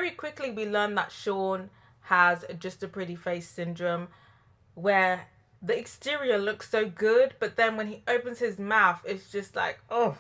very quickly we learn that Sean has just a pretty face syndrome, where the exterior looks so good, but then when he opens his mouth, it's just like, oh,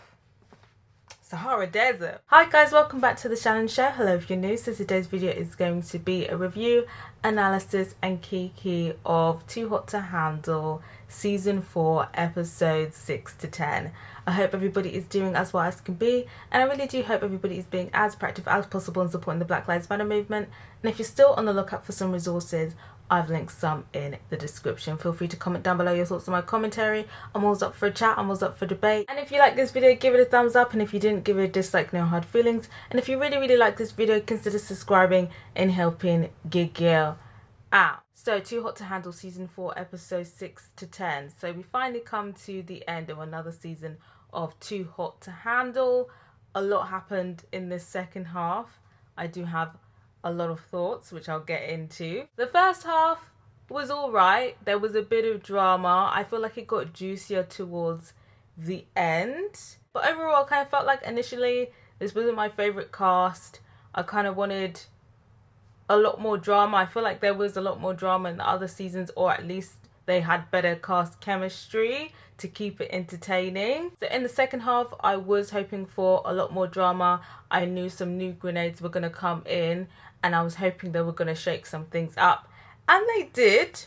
Sahara Desert. Hi guys, welcome back to the Shannon Show. Hello if you're new. So today's video is going to be a review, analysis and key of Too Hot to Handle Season 4 episodes 6 to 10. I hope everybody is doing as well as can be, and I really do hope everybody is being as proactive as possible in supporting the Black Lives Matter movement. And if you're still on the lookout for some resources, I've linked some in the description. Feel free to comment down below your thoughts on my commentary. I'm always up for a chat, I'm always up for debate. And if you like this video, give it a thumbs up, and if you didn't, give it a dislike, no hard feelings. And if you really like this video, consider subscribing and helping Giggle out. So Too Hot to Handle Season 4 episodes 6 to 10. So we finally come to the end of another season of Too Hot to Handle. A lot happened in this second half. I do have a lot of thoughts which I'll get into. The first half was alright. There was a bit of drama. I feel like it got juicier towards the end, but overall I kind of felt like initially this wasn't my favorite cast. I kind of wanted a lot more drama. I feel like there was a lot more drama in the other seasons, or at least they had better cast chemistry to keep it entertaining. So in the second half, I was hoping for a lot more drama. I knew some new grenades were going to come in, and I was hoping they were going to shake some things up. And they did.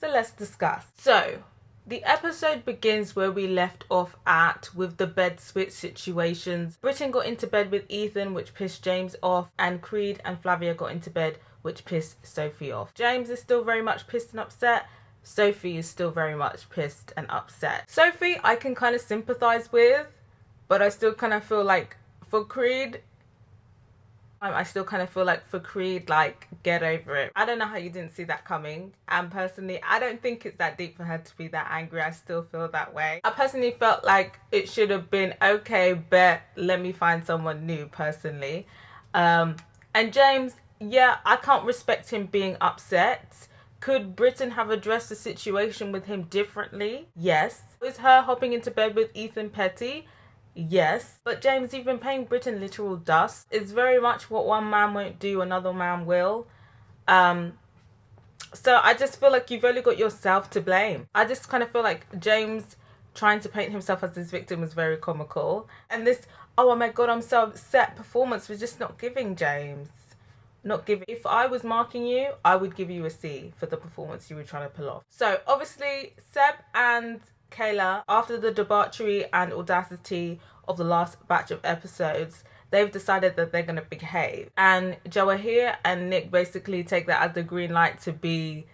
So let's discuss. So the episode begins where we left off at, with the bed switch situations. Britain got into bed with Ethan, which pissed James off, and Creed and Flavia got into bed, which pissed Sophie off. James is still very much pissed and upset. Sophie is still very much pissed and upset. Sophie I can kind of sympathize with, but I still kind of feel like for Creed, like, get over it. I don't know how you didn't see that coming. And personally, I don't think it's that deep for her to be that angry. I still feel that way. I personally felt like it should have been, okay, bet, let me find someone new, personally. And James, yeah, I can't respect him being upset. Could Britain have addressed the situation with him differently? Yes. Is her hopping into bed with Ethan petty? Yes. But James, you've been paying Britain literal dust. It's very much what one man won't do, another man will. So I just feel like you've only got yourself to blame. I just kind of feel like James trying to paint himself as this victim was very comical. And this, oh my god, I'm so upset performance was just not giving, James. Not giving. If I was marking you, I would give you a C for the performance you were trying to pull off. So obviously Seb and Kayla, after the debauchery and audacity of the last batch of episodes, they've decided that they're going to behave. And Jawahir and Nick basically take that as the green light to be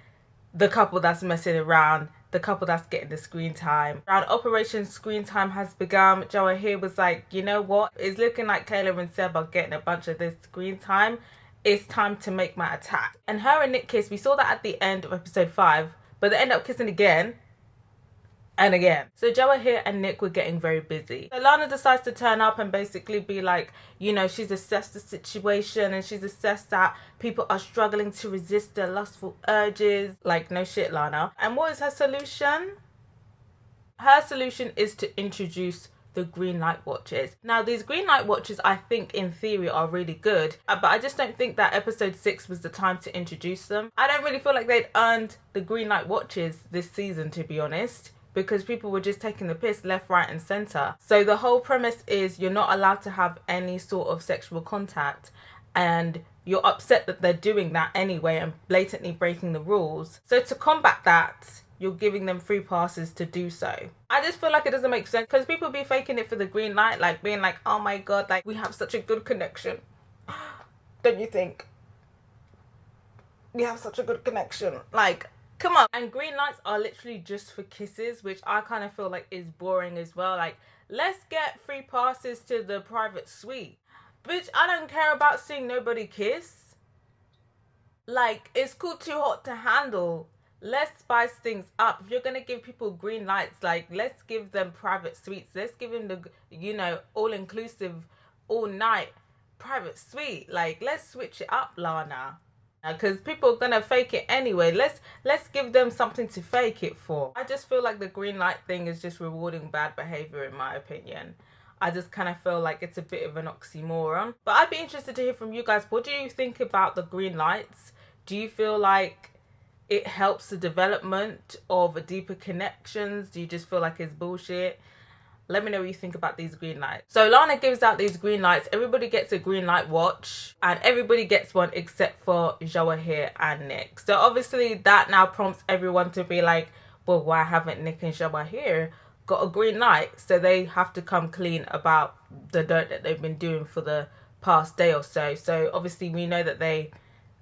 the couple that's messing around, the couple that's getting the screen time. Around Operation Screen Time has begun, Jawahir was like, you know what? It's looking like Kayla and Seb are getting a bunch of this screen time. It's time to make my attack. And her and Nick kiss. We saw that at the end of episode 5, but they end up kissing again and again. So Jawahir and Nick were getting very busy. So Lana decides to turn up and basically be like, you know, she's assessed the situation and she's assessed that people are struggling to resist their lustful urges. Like, no shit, Lana. And what is her solution? Her solution is to introduce the green light watches. Now these green light watches, I think in theory are really good, but I just don't think that episode 6 was the time to introduce them. I don't really feel like they'd earned the green light watches this season, to be honest, because people were just taking the piss left, right and center. So the whole premise is you're not allowed to have any sort of sexual contact, and you're upset that they're doing that anyway and blatantly breaking the rules. So to combat that, you're giving them free passes to do so. I just feel like it doesn't make sense, because people be faking it for the green light, like being like, oh my god, like we have such a good connection. Don't you think? We have such a good connection. Like, come on. And green lights are literally just for kisses, which I kind of feel like is boring as well. Like, let's get free passes to the private suite. Bitch, I don't care about seeing nobody kiss. Like, it's called Too Hot to Handle. Let's spice things up. If you're going to give people green lights, like, let's give them private suites. Let's give them the, you know, all-inclusive, all-night private suite. Like, let's switch it up, Lana. Because people are going to fake it anyway. Let's give them something to fake it for. I just feel like the green light thing is just rewarding bad behavior, in my opinion. I just kind of feel like it's a bit of an oxymoron. But I'd be interested to hear from you guys. What do you think about the green lights? Do you feel like it helps the development of deeper connections? Do you just feel like it's bullshit? Let me know what you think about these green lights. So Lana gives out these green lights. Everybody gets a green light watch. And everybody gets one except for Jawahir and Nick. So obviously that now prompts everyone to be like, well, why haven't Nick and Jawahir got a green light? So they have to come clean about the dirt that they've been doing for the past day or so. So obviously we know that they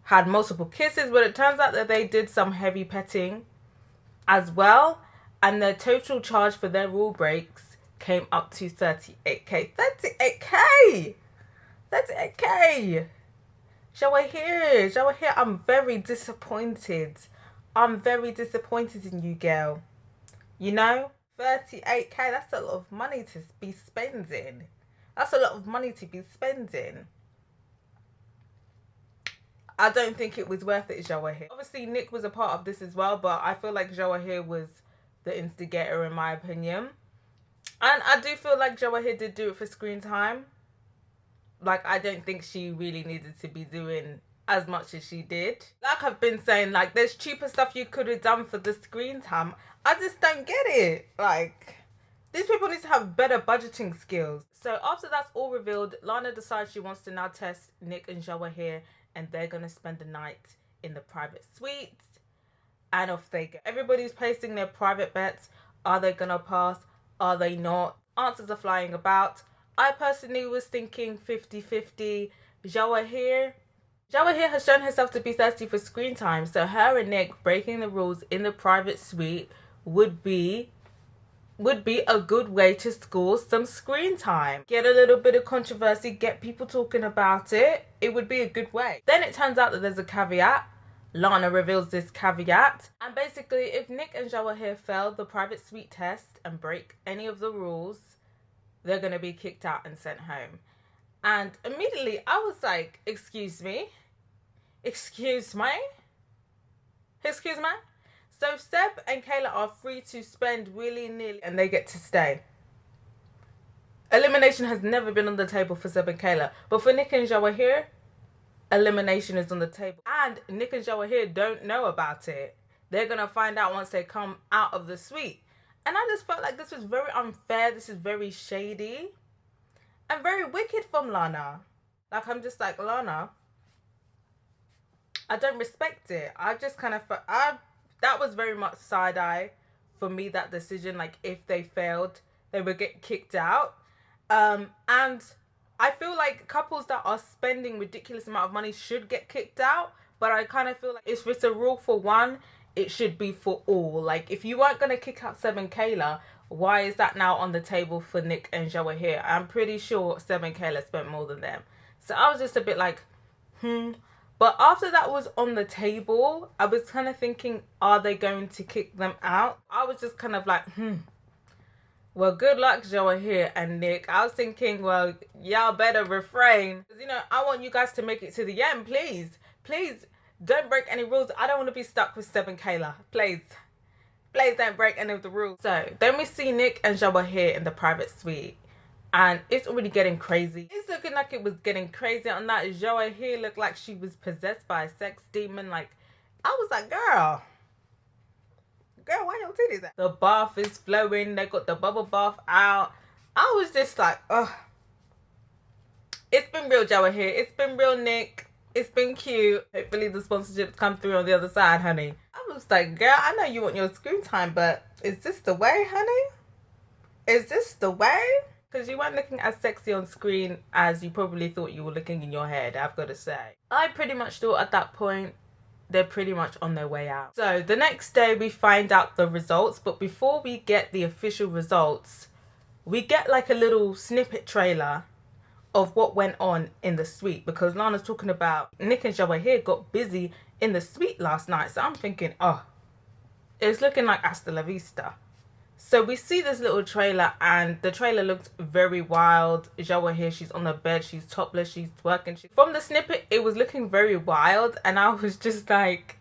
had multiple kisses, but it turns out that they did some heavy petting as well. And their total charge for their rule breaks came up to 38k. 38k! 38k! Jawahir, I'm very disappointed. I'm very disappointed in you, girl. You know? 38k, that's a lot of money to be spending. That's a lot of money to be spending. I don't think it was worth it, Jawahir. Obviously, Nick was a part of this as well, but I feel like Jawahir was the instigator in my opinion. And I do feel like Jawahir did do it for screen time. Like, I don't think she really needed to be doing as much as she did. Like I've been saying, like, there's cheaper stuff you could have done for the screen time. I just don't get it. Like, these people need to have better budgeting skills. So after that's all revealed, Lana decides she wants to now test Nick and Jawahir, and they're going to spend the night in the private suite. And off they go. Everybody's placing their private bets. Are they going to pass? Are they not? Answers are flying about. I personally was thinking 50-50. Jawahir has shown herself to be thirsty for screen time, so her and Nick breaking the rules in the private suite would be a good way to score some screen time. Get a little bit of controversy, get people talking about it. It would be a good way. Then it turns out that there's a caveat. Lana reveals this caveat. And basically, if Nick and Jawahir fail the private suite test and break any of the rules, they're going to be kicked out and sent home. And immediately I was like, excuse me? Excuse me? Excuse me? So Seb and Kayla are free to spend willy-nilly and they get to stay. Elimination has never been on the table for Seb and Kayla. But for Nick and Jawahir, elimination is on the table. And Nick and Jawahir don't know about it. They're going to find out once they come out of the suite. And I just felt like this was very unfair. This is very shady. And very wicked from Lana. Like, I'm just like, Lana, I don't respect it. I just kind of felt... that was very much side-eye for me, that decision. Like, if they failed, they would get kicked out. And I feel like couples that are spending ridiculous amount of money should get kicked out. But I kind of feel like if it's a rule for one, it should be for all. Like, if you weren't going to kick out Seb and Kayla, why is that now on the table for Nick and Jawahir? I'm pretty sure Seb and Kayla spent more than them. So I was just a bit like, But after that was on the table, I was kind of thinking, are they going to kick them out? I was just kind of like, Well, good luck, Jawahir and Nick. I was thinking, well, y'all better refrain. You know, I want you guys to make it to the end, please. Please, don't break any rules. I don't want to be stuck with Seb and Kayla. Please. Please don't break any of the rules. So, then we see Nick and Jawahir in the private suite. And it's already getting crazy. It's looking like it was getting crazy on that. Jawahir looked like she was possessed by a sex demon. Like, I was like, girl, why your titties out? The bath is flowing. They got the bubble bath out. I was just like, ugh. It's been real, Jawahir. It's been real, Nick. It's been cute. Hopefully the sponsorships come through on the other side, honey. I was like, girl, I know you want your screen time, but is this the way, honey? Is this the way? Because you weren't looking as sexy on screen as you probably thought you were looking in your head, I've got to say. I pretty much thought at that point, they're pretty much on their way out. So the next day we find out the results, but before we get the official results, we get like a little snippet trailer of what went on in the suite, because Lana's talking about Nick and Jawahir got busy in the suite last night. So I'm thinking, oh, it's looking like hasta la vista. So we see this little trailer and the trailer looks very wild. Jawahir, she's on the bed, she's topless, she's twerking. From the snippet, it was looking very wild and I was just like,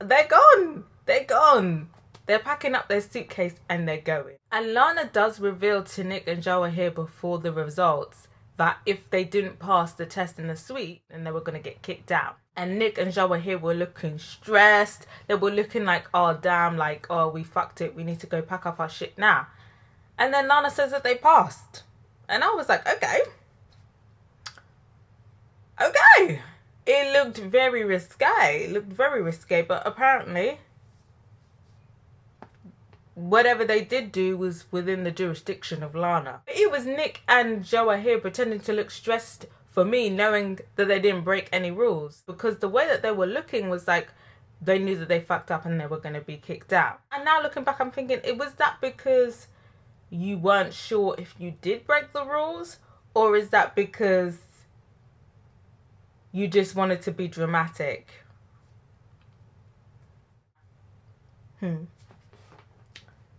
they're gone. They're gone. They're packing up their suitcase and they're going. And Lana does reveal to Nick and Joe here before the results that if they didn't pass the test in the suite, then they were going to get kicked out. And Nick and Joe here were looking stressed. They were looking like, oh damn, like, oh, we fucked it. We need to go pack up our shit now. And then Lana says that they passed. And I was like, okay. It looked very risque. But apparently, whatever they did do was within the jurisdiction of Lana. It was Nick and Joe here pretending to look stressed for me, knowing that they didn't break any rules. Because the way that they were looking was like they knew that they fucked up and they were going to be kicked out. And now looking back, I'm thinking, it was that because you weren't sure if you did break the rules? Or is that because you just wanted to be dramatic?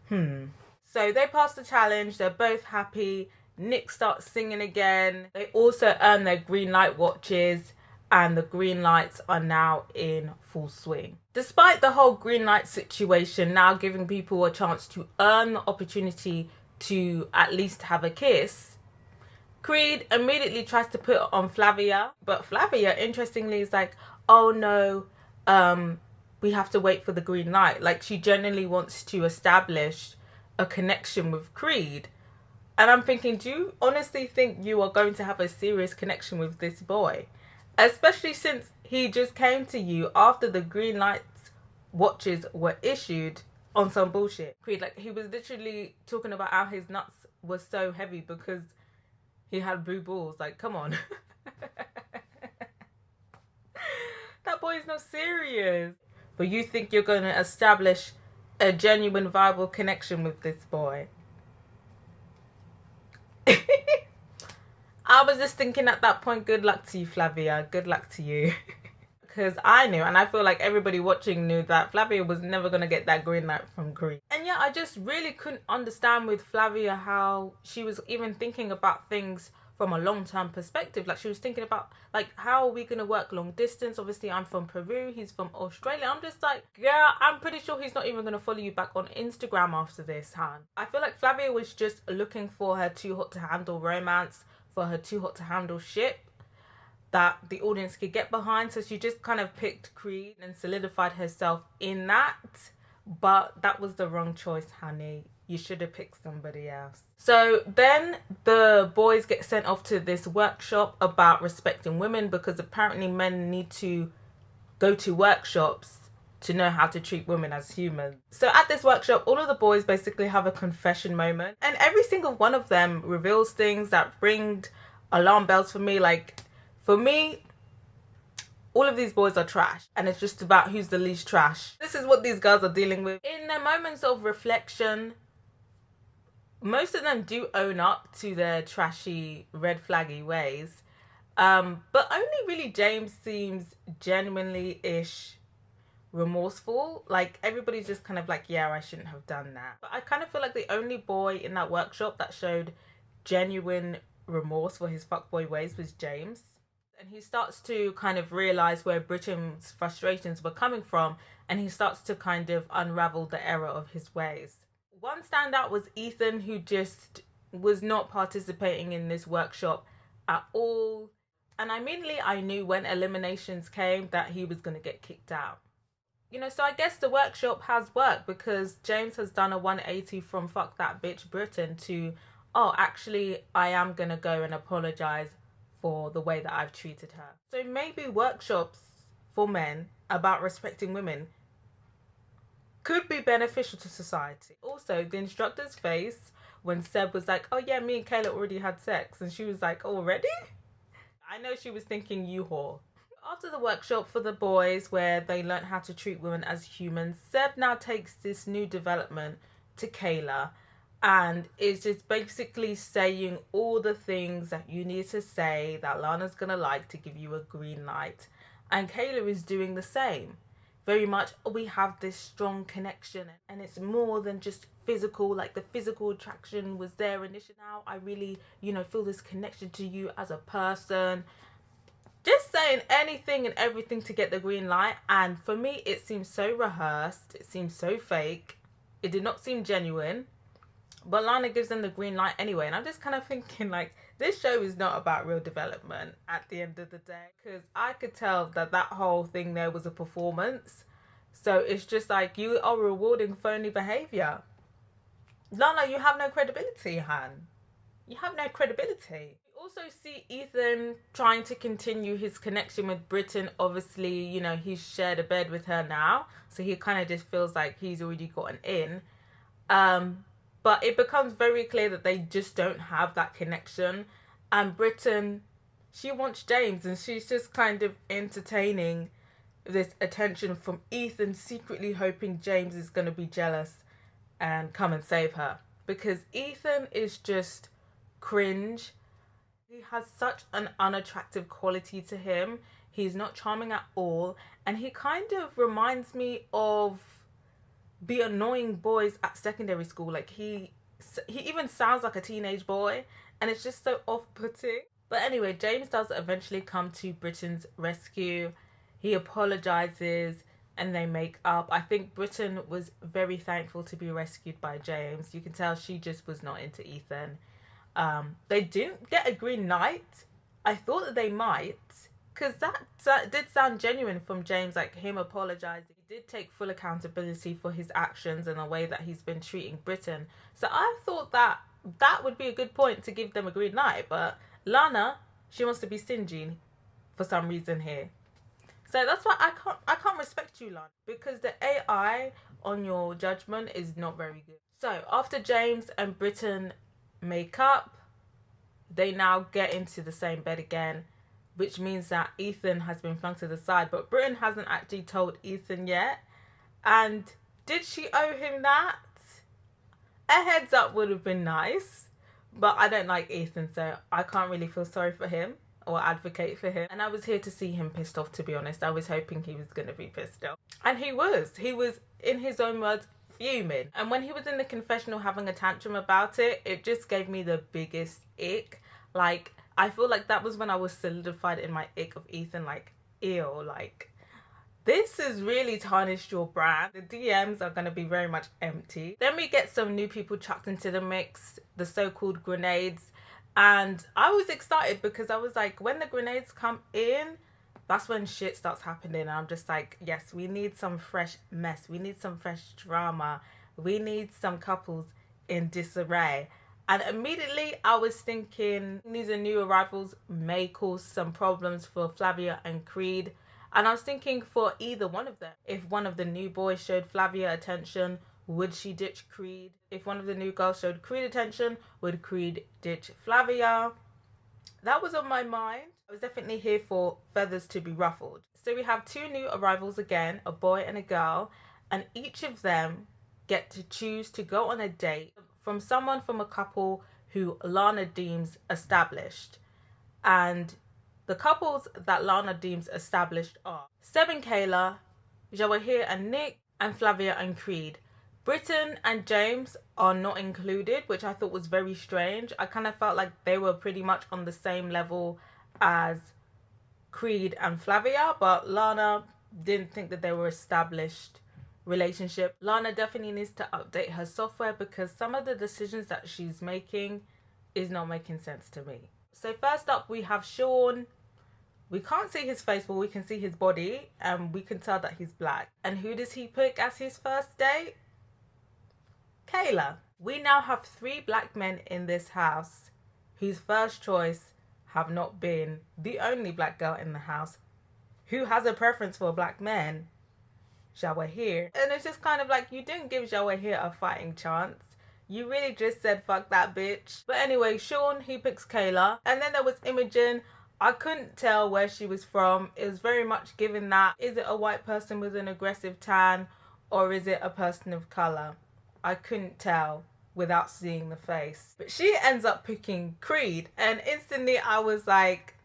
So they pass the challenge. They're both happy. Nick starts singing again. They also earn their green light watches, and the green lights are now in full swing. Despite the whole green light situation now giving people a chance to earn the opportunity to at least have a kiss, Creed immediately tries to put it on Flavia. But Flavia, interestingly, is like, oh no, we have to wait for the green light. Like, she genuinely wants to establish a connection with Creed. And I'm thinking, do you honestly think you are going to have a serious connection with this boy? Especially since he just came to you after the green lights watches were issued on some bullshit. Creed, like, he was literally talking about how his nuts were so heavy because he had blue balls. Like, come on. That boy's not serious. But you think you're going to establish a genuine, viable connection with this boy? I was just thinking at that point, good luck to you, Flavia. Good luck to you. Because I knew, and I feel like everybody watching knew, that Flavia was never going to get that green light from Creed. And yeah, I just really couldn't understand with Flavia how she was even thinking about things from a long-term perspective. Like, she was thinking about, like, how are we going to work long distance? Obviously, I'm from Peru. He's from Australia. I'm just like, yeah, I'm pretty sure he's not even going to follow you back on Instagram after this, Han. I feel like Flavia was just looking for her too hot to handle romance, for her too hot to handle ship that the audience could get behind. So she just kind of picked Creed and solidified herself in that. But that was the wrong choice, honey. You should have picked somebody else. So then the boys get sent off to this workshop about respecting women, because apparently men need to go to workshops to know how to treat women as humans. So at this workshop, all of the boys basically have a confession moment, and every single one of them reveals things that ring alarm bells for me. Like, for me, all of these boys are trash, and it's just about who's the least trash. This is what these girls are dealing with. In their moments of reflection, most of them do own up to their trashy, red flaggy ways. But only really James seems genuinely-ish remorseful. Like, everybody's just kind of like, yeah, I shouldn't have done that. But I kind of feel like the only boy in that workshop that showed genuine remorse for his fuckboy ways was James. And he starts to kind of realize where Britain's frustrations were coming from, and he starts to kind of unravel the error of his ways. One standout was Ethan, who just was not participating in this workshop at all. And immediately I knew when eliminations came that he was going to get kicked out. You know, so I guess the workshop has worked, because James has done a 180 from fuck that bitch Britain to, oh, actually, I am going to go and apologize for the way that I've treated her. So maybe workshops for men about respecting women could be beneficial to society. Also, the instructor's face when Seb was like, oh yeah, me and Kayla already had sex, and she was like, already? I know she was thinking, you whore. After the workshop for the boys, where they learned how to treat women as humans, Seb now takes this new development to Kayla and is just basically saying all the things that you need to say that Lana's gonna like to give you a green light. And Kayla is doing the same. Very much, we have this strong connection, and it's more than just physical. Like, the physical attraction was there initially. Now I really, feel this connection to you as a person. Just saying anything and everything to get the green light. And for me, it seems so rehearsed. It seems so fake. It did not seem genuine. But Lana gives them the green light anyway. And I'm just kind of thinking, like, this show is not about real development at the end of the day. Because I could tell that that whole thing there was a performance. So it's just like, you are rewarding phony behavior. Lana, you have no credibility, Han. You have no credibility. You also see Ethan trying to continue his connection with Britain. Obviously, you know, he's shared a bed with her now. So he kind of just feels like he's already gotten in. But it becomes very clear that they just don't have that connection. And Britain, she wants James, and she's just kind of entertaining this attention from Ethan, secretly hoping James is going to be jealous and come and save her. Because Ethan is just cringe. He has such an unattractive quality to him. He's not charming at all. And he kind of reminds me of the annoying boys at secondary school. Like, he even sounds like a teenage boy, and it's just so off-putting. But anyway, James does eventually come to Britain's rescue. He apologizes and they make up. I think Britain was very thankful to be rescued by James. You can tell she just was not into Ethan. They didn't get a green light. I thought that they might, because that did sound genuine from James, like him apologizing. He did take full accountability for his actions and the way that he's been treating Britain. So I thought that that would be a good point to give them a green light. But Lana, she wants to be stingy for some reason here. So that's why I can't respect you, Lana, because the AI on your judgment is not very good. So after James and Britain make up, they now get into the same bed again, which means that Ethan has been flung to the side, but Britain hasn't actually told Ethan yet. And did she owe him that? A heads up would have been nice, but I don't like Ethan, so I can't really feel sorry for him or advocate for him. And I was here to see him pissed off, to be honest. I was hoping he was going to be pissed off. And he was, in his own words, fuming. And when he was in the confessional having a tantrum about it, it just gave me the biggest ick. Like, I feel like that was when I was solidified in my ick of Ethan. Like, ew, like, this has really tarnished your brand. The DMs are going to be very much empty. Then we get some new people chucked into the mix, the so-called grenades. And I was excited because I was like, when the grenades come in, that's when shit starts happening. And I'm just like, yes, we need some fresh mess. We need some fresh drama. We need some couples in disarray. And immediately I was thinking these are new arrivals may cause some problems for Flavia and Creed. And I was thinking for either one of them. If one of the new boys showed Flavia attention, would she ditch Creed? If one of the new girls showed Creed attention, would Creed ditch Flavia? That was on my mind. I was definitely here for feathers to be ruffled. So we have two new arrivals again, a boy and a girl, and each of them get to choose to go on a date from someone from a couple who Lana deems established. And the couples that Lana deems established are Seb and Kayla, Jawahir and Nick, and Flavia and Creed. Britain and James are not included, which I thought was very strange. I kind of felt like they were pretty much on the same level as Creed and Flavia, but Lana didn't think that they were established relationship. Lana definitely needs to update her software because some of the decisions that she's making is not making sense to me. So first up we have Sean. We can't see his face, but we can see his body and we can tell that he's black. And who does he pick as his first date? Kayla. We now have 3 black men in this house whose first choice have not been the only black girl in the house who has a preference for black men, Jawahir. And it's just kind of like, you didn't give Jawahir a fighting chance. You really just said fuck that bitch. But anyway, Sean, he picks Kayla. And then there was Imogen. I couldn't tell where she was from. It was very much given that, is it a white person with an aggressive tan or is it a person of colour? I couldn't tell without seeing the face. But she ends up picking Creed, and instantly I was like,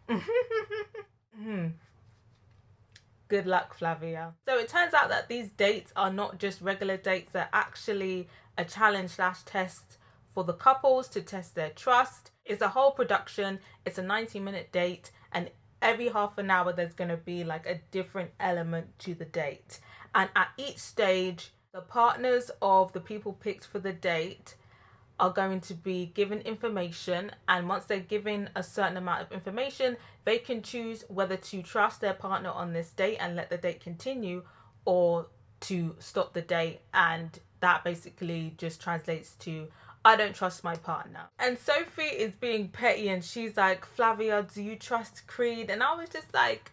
good luck, Flavia. So it turns out that these dates are not just regular dates, they're actually a challenge/test for the couples to test their trust. It's a whole production. It's a 90-minute date, and every half an hour there's going to be like a different element to the date. And at each stage, The partners of the people picked for the date are going to be given information, and once they're given a certain amount of information, they can choose whether to trust their partner on this date and let the date continue, or to stop the date. And that basically just translates to, I don't trust my partner. And Sophie is being petty and she's like, Flavia, do you trust Creed? And I was just like,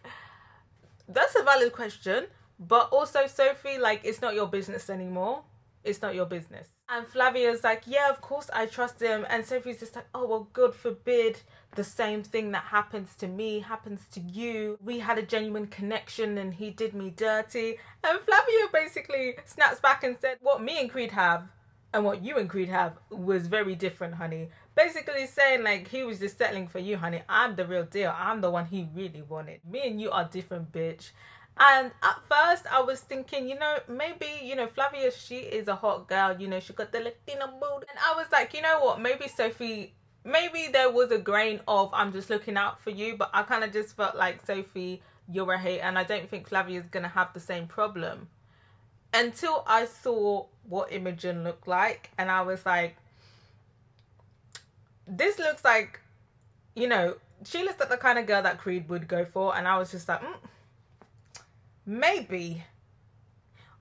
that's a valid question, but also, Sophie, like, it's not your business anymore. It's not your business. And Flavia's like, yeah, of course I trust him. And Sophie's just like, oh, well, God forbid the same thing that happens to me happens to you. We had a genuine connection and he did me dirty. And Flavia basically snaps back and said, what me and Creed have and what you and Creed have was very different, honey. Basically saying, like, he was just settling for you, honey. I'm the real deal. I'm the one he really wanted. Me and you are different, bitch. And at first I was thinking, maybe, Flavia, she is a hot girl, she got the Latino mood. And I was like, you know what, maybe Sophie, maybe there was a grain of, I'm just looking out for you, but I kind of just felt like, Sophie, you're a hate, and I don't think Flavia's going to have the same problem. Until I saw what Imogen looked like, and I was like, this looks like, she looks like the kind of girl that Creed would go for, and I was just like, maybe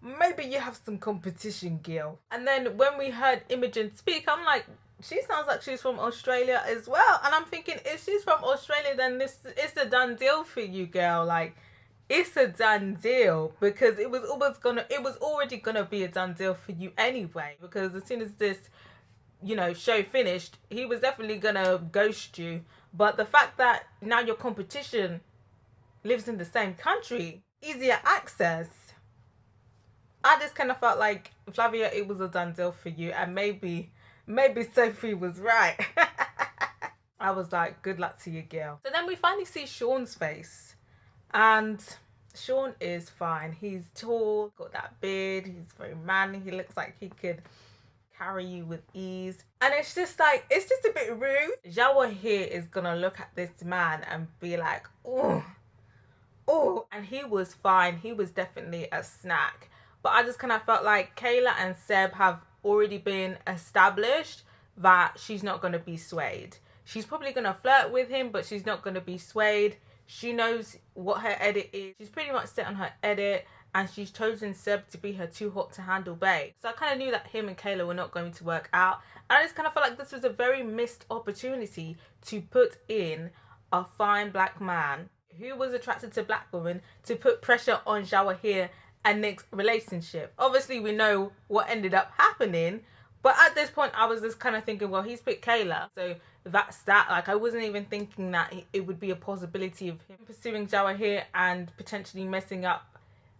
you have some competition, girl. And then when we heard Imogen speak, I'm like, she sounds like she's from Australia as well. And I'm thinking, if she's from Australia, then it's a done deal for you, girl. Like, it's a done deal, because it was already gonna be a done deal for you anyway. Because as soon as this, show finished, he was definitely gonna ghost you. But the fact that now your competition lives in the same country, easier access, I just kind of felt like, Flavia, it was a done deal for you. And maybe Sophie was right. I was like, good luck to you, girl. So then we finally see Sean's face, and Sean is fine. He's tall, got that beard, he's very manly, he looks like he could carry you with ease. And it's just a bit rude. Jawa here is gonna look at this man and be like, oh, and he was fine. He was definitely a snack. But I just kind of felt like Kayla and Seb have already been established that she's not going to be swayed. She's probably going to flirt with him, but she's not going to be swayed. She knows what her edit is. She's pretty much set on her edit, and she's chosen Seb to be her too hot to handle babe. So I kind of knew that him and Kayla were not going to work out. And I just kind of felt like this was a very missed opportunity to put in a fine black man who was attracted to black women, to put pressure on Jawahir and Nick's relationship. Obviously, we know what ended up happening, but at this point, I was just kind of thinking, well, he's picked Kayla, so that's that. Like, I wasn't even thinking that it would be a possibility of him pursuing Jawahir and potentially messing up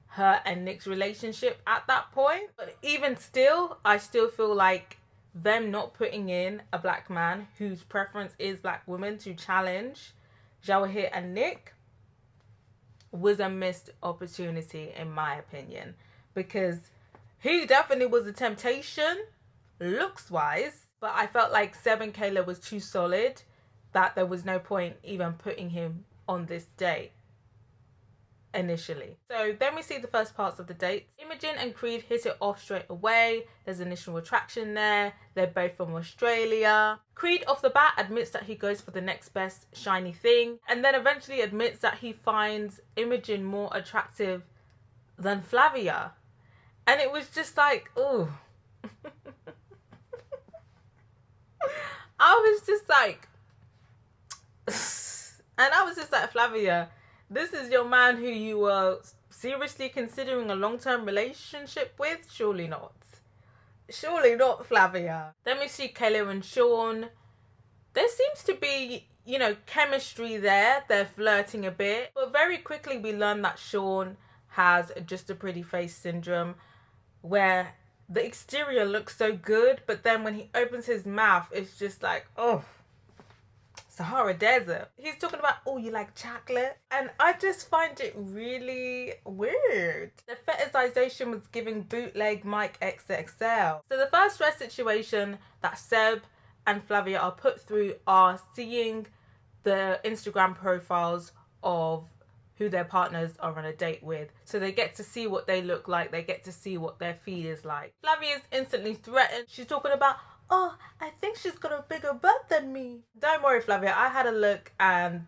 her and Nick's relationship at that point. But even still, I still feel like them not putting in a black man whose preference is black women to challenge Jawahir and Nick was a missed opportunity, in my opinion, because he definitely was a temptation looks wise, but I felt like Seb and Kayla was too solid that there was no point even putting him on this date initially. So then we see the first parts of the date. Imogen and Creed hit it off straight away. There's initial attraction there. They're both from Australia. Creed off the bat admits that he goes for the next best shiny thing, and then eventually admits that he finds Imogen more attractive than Flavia. And it was just like, ooh. I was just like, Flavia, this is your man who you were seriously considering a long-term relationship with? Surely not. Surely not, Flavia. Then we see Kayla and Sean. There seems to be, chemistry there. They're flirting a bit. But very quickly we learn that Sean has just a pretty face syndrome, where the exterior looks so good, but then when he opens his mouth, it's just like, oh, Sahara Desert. He's talking about, oh, you like chocolate? And I just find it really weird. The fetishization was giving bootleg Mike XXL. So the first stress situation that Seb and Flavia are put through are seeing the Instagram profiles of who their partners are on a date with. So they get to see what they look like. They get to see what their feed is like. Flavia's instantly threatened. She's talking about, oh, I think she's got a bigger butt than me. Don't worry, Flavia. I had a look and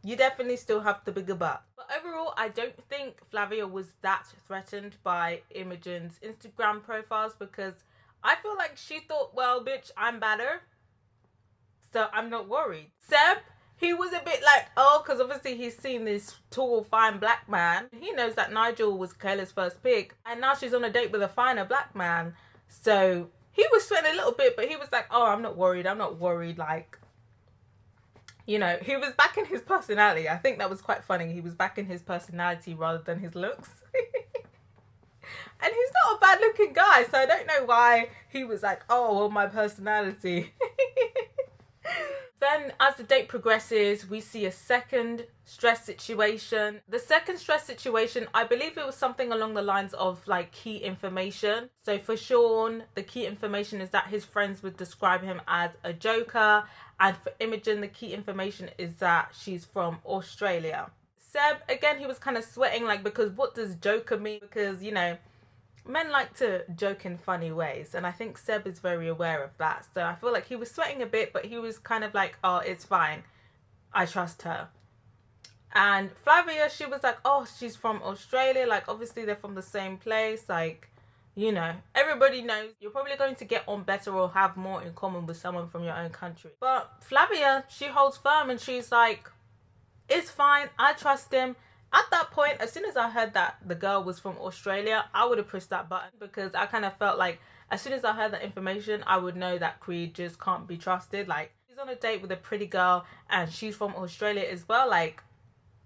you definitely still have the bigger butt. But overall, I don't think Flavia was that threatened by Imogen's Instagram profiles, because I feel like she thought, well, bitch, I'm better, so I'm not worried. Seb, he was a bit like, oh, because obviously he's seen this tall, fine black man. He knows that Nigel was Kayla's first pick, and now she's on a date with a finer black man. So he was sweating a little bit, but he was like, oh, I'm not worried. Like, you know, he was backing his personality. I think that was quite funny. He was backing his personality rather than his looks. And he's not a bad looking guy, so I don't know why he was like, oh, well, my personality. Then as the date progresses, we see a second stress situation. The second stress situation, I believe it was something along the lines of like key information. So for Sean, the key information is that his friends would describe him as a joker. And for Imogen, the key information is that she's from Australia. Seb, again, he was kind of sweating, like, because what does joker mean? Because, you know, men like to joke in funny ways, and I think Seb is very aware of that. So I feel like he was sweating a bit, but he was kind of like, oh, it's fine, I trust her. And Flavia, she was like, oh, she's from Australia, like obviously they're from the same place, like, you know, everybody knows you're probably going to get on better or have more in common with someone from your own country. But Flavia, she holds firm and she's like, it's fine, I trust him. At that point, as soon as I heard that the girl was from Australia, I would have pushed that button, because I kind of felt like as soon as I heard that information, I would know that Creed just can't be trusted. Like, he's on a date with a pretty girl and she's from Australia as well. Like,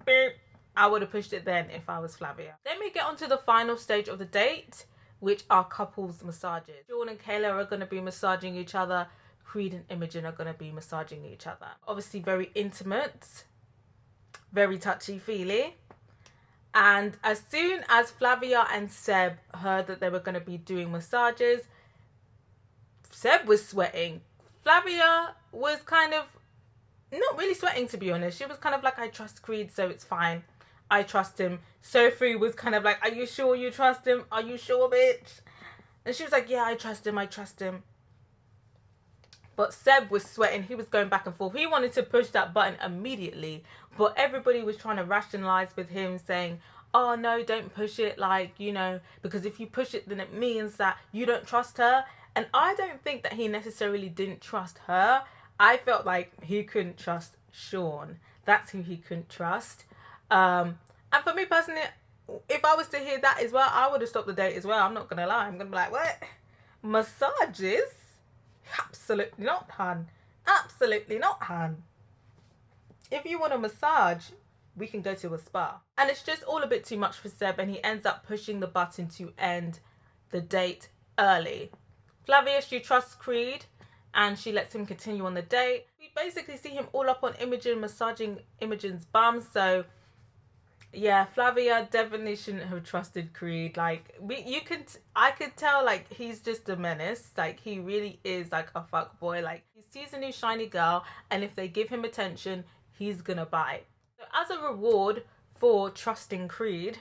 beep, I would have pushed it then if I was Flavia. Then we get on to the final stage of the date, which are couples massages. Sean and Kayla are going to be massaging each other. Creed and Imogen are going to be massaging each other. Obviously very intimate, very touchy-feely. And as soon as Flavia and Seb heard that they were going to be doing massages, Seb was sweating. Flavia was kind of not really sweating, to be honest. She was kind of like, I trust Creed, so it's fine. I trust him. Sophie was kind of like, are you sure you trust him? Are you sure, bitch? And she was like, yeah, I trust him. I trust him. But Seb was sweating. He was going back and forth. He wanted to push that button immediately. But everybody was trying to rationalize with him, saying, oh, no, don't push it. Like, you know, because if you push it, then it means that you don't trust her. And I don't think that he necessarily didn't trust her. I felt like he couldn't trust Sean. That's who he couldn't trust. And for me personally, if I was to hear that as well, I would have stopped the date as well. I'm not going to lie. I'm going to be like, what? Massages? Absolutely not, hun. Absolutely not, hun. If you want a massage, we can go to a spa. And it's just all a bit too much for Seb, and he ends up pushing the button to end the date early. Flavia, she trusts Creed, and she lets him continue on the date. We basically see him all up on Imogen, massaging Imogen's bum. So yeah, Flavia definitely shouldn't have trusted Creed. Like, I could tell, like, he's just a menace. Like, he really is like a fuck boy. Like, he sees a new shiny girl, and if they give him attention, he's gonna bite. So as a reward for trusting Creed,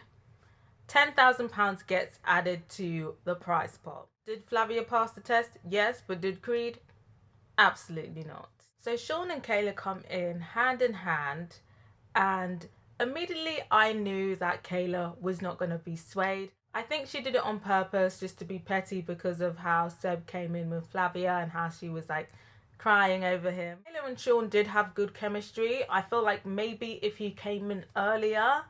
£10,000 gets added to the prize pot. Did Flavia pass the test? Yes, but did Creed? Absolutely not. So Sean and Kayla come in hand, and immediately I knew that Kayla was not going to be swayed. I think she did it on purpose, just to be petty, because of how Seb came in with Flavia and how she was like crying over him. Kayla and Sean did have good chemistry. I feel like maybe if he came in earlier,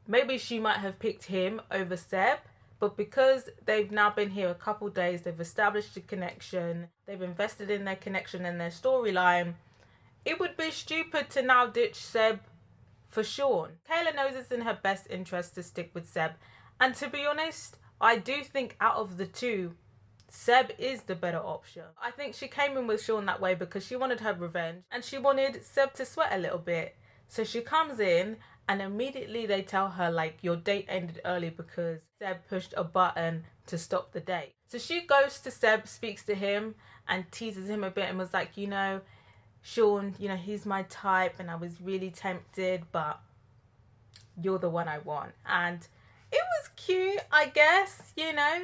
maybe she might have picked him over Seb. But because they've now been here a couple days, they've established a connection, they've invested in their connection and their storyline, it would be stupid to now ditch Seb for Sean. Kayla knows it's in her best interest to stick with Seb. And to be honest, I do think out of the two, Seb is the better option. I think she came in with Sean that way because she wanted her revenge and she wanted Seb to sweat a little bit. So she comes in and immediately they tell her, like, your date ended early because Seb pushed a button to stop the date. So she goes to Seb, speaks to him and teases him a bit and was like, you know, Sean, you know, he's my type and I was really tempted, but you're the one I want. And it was cute, I guess, you know.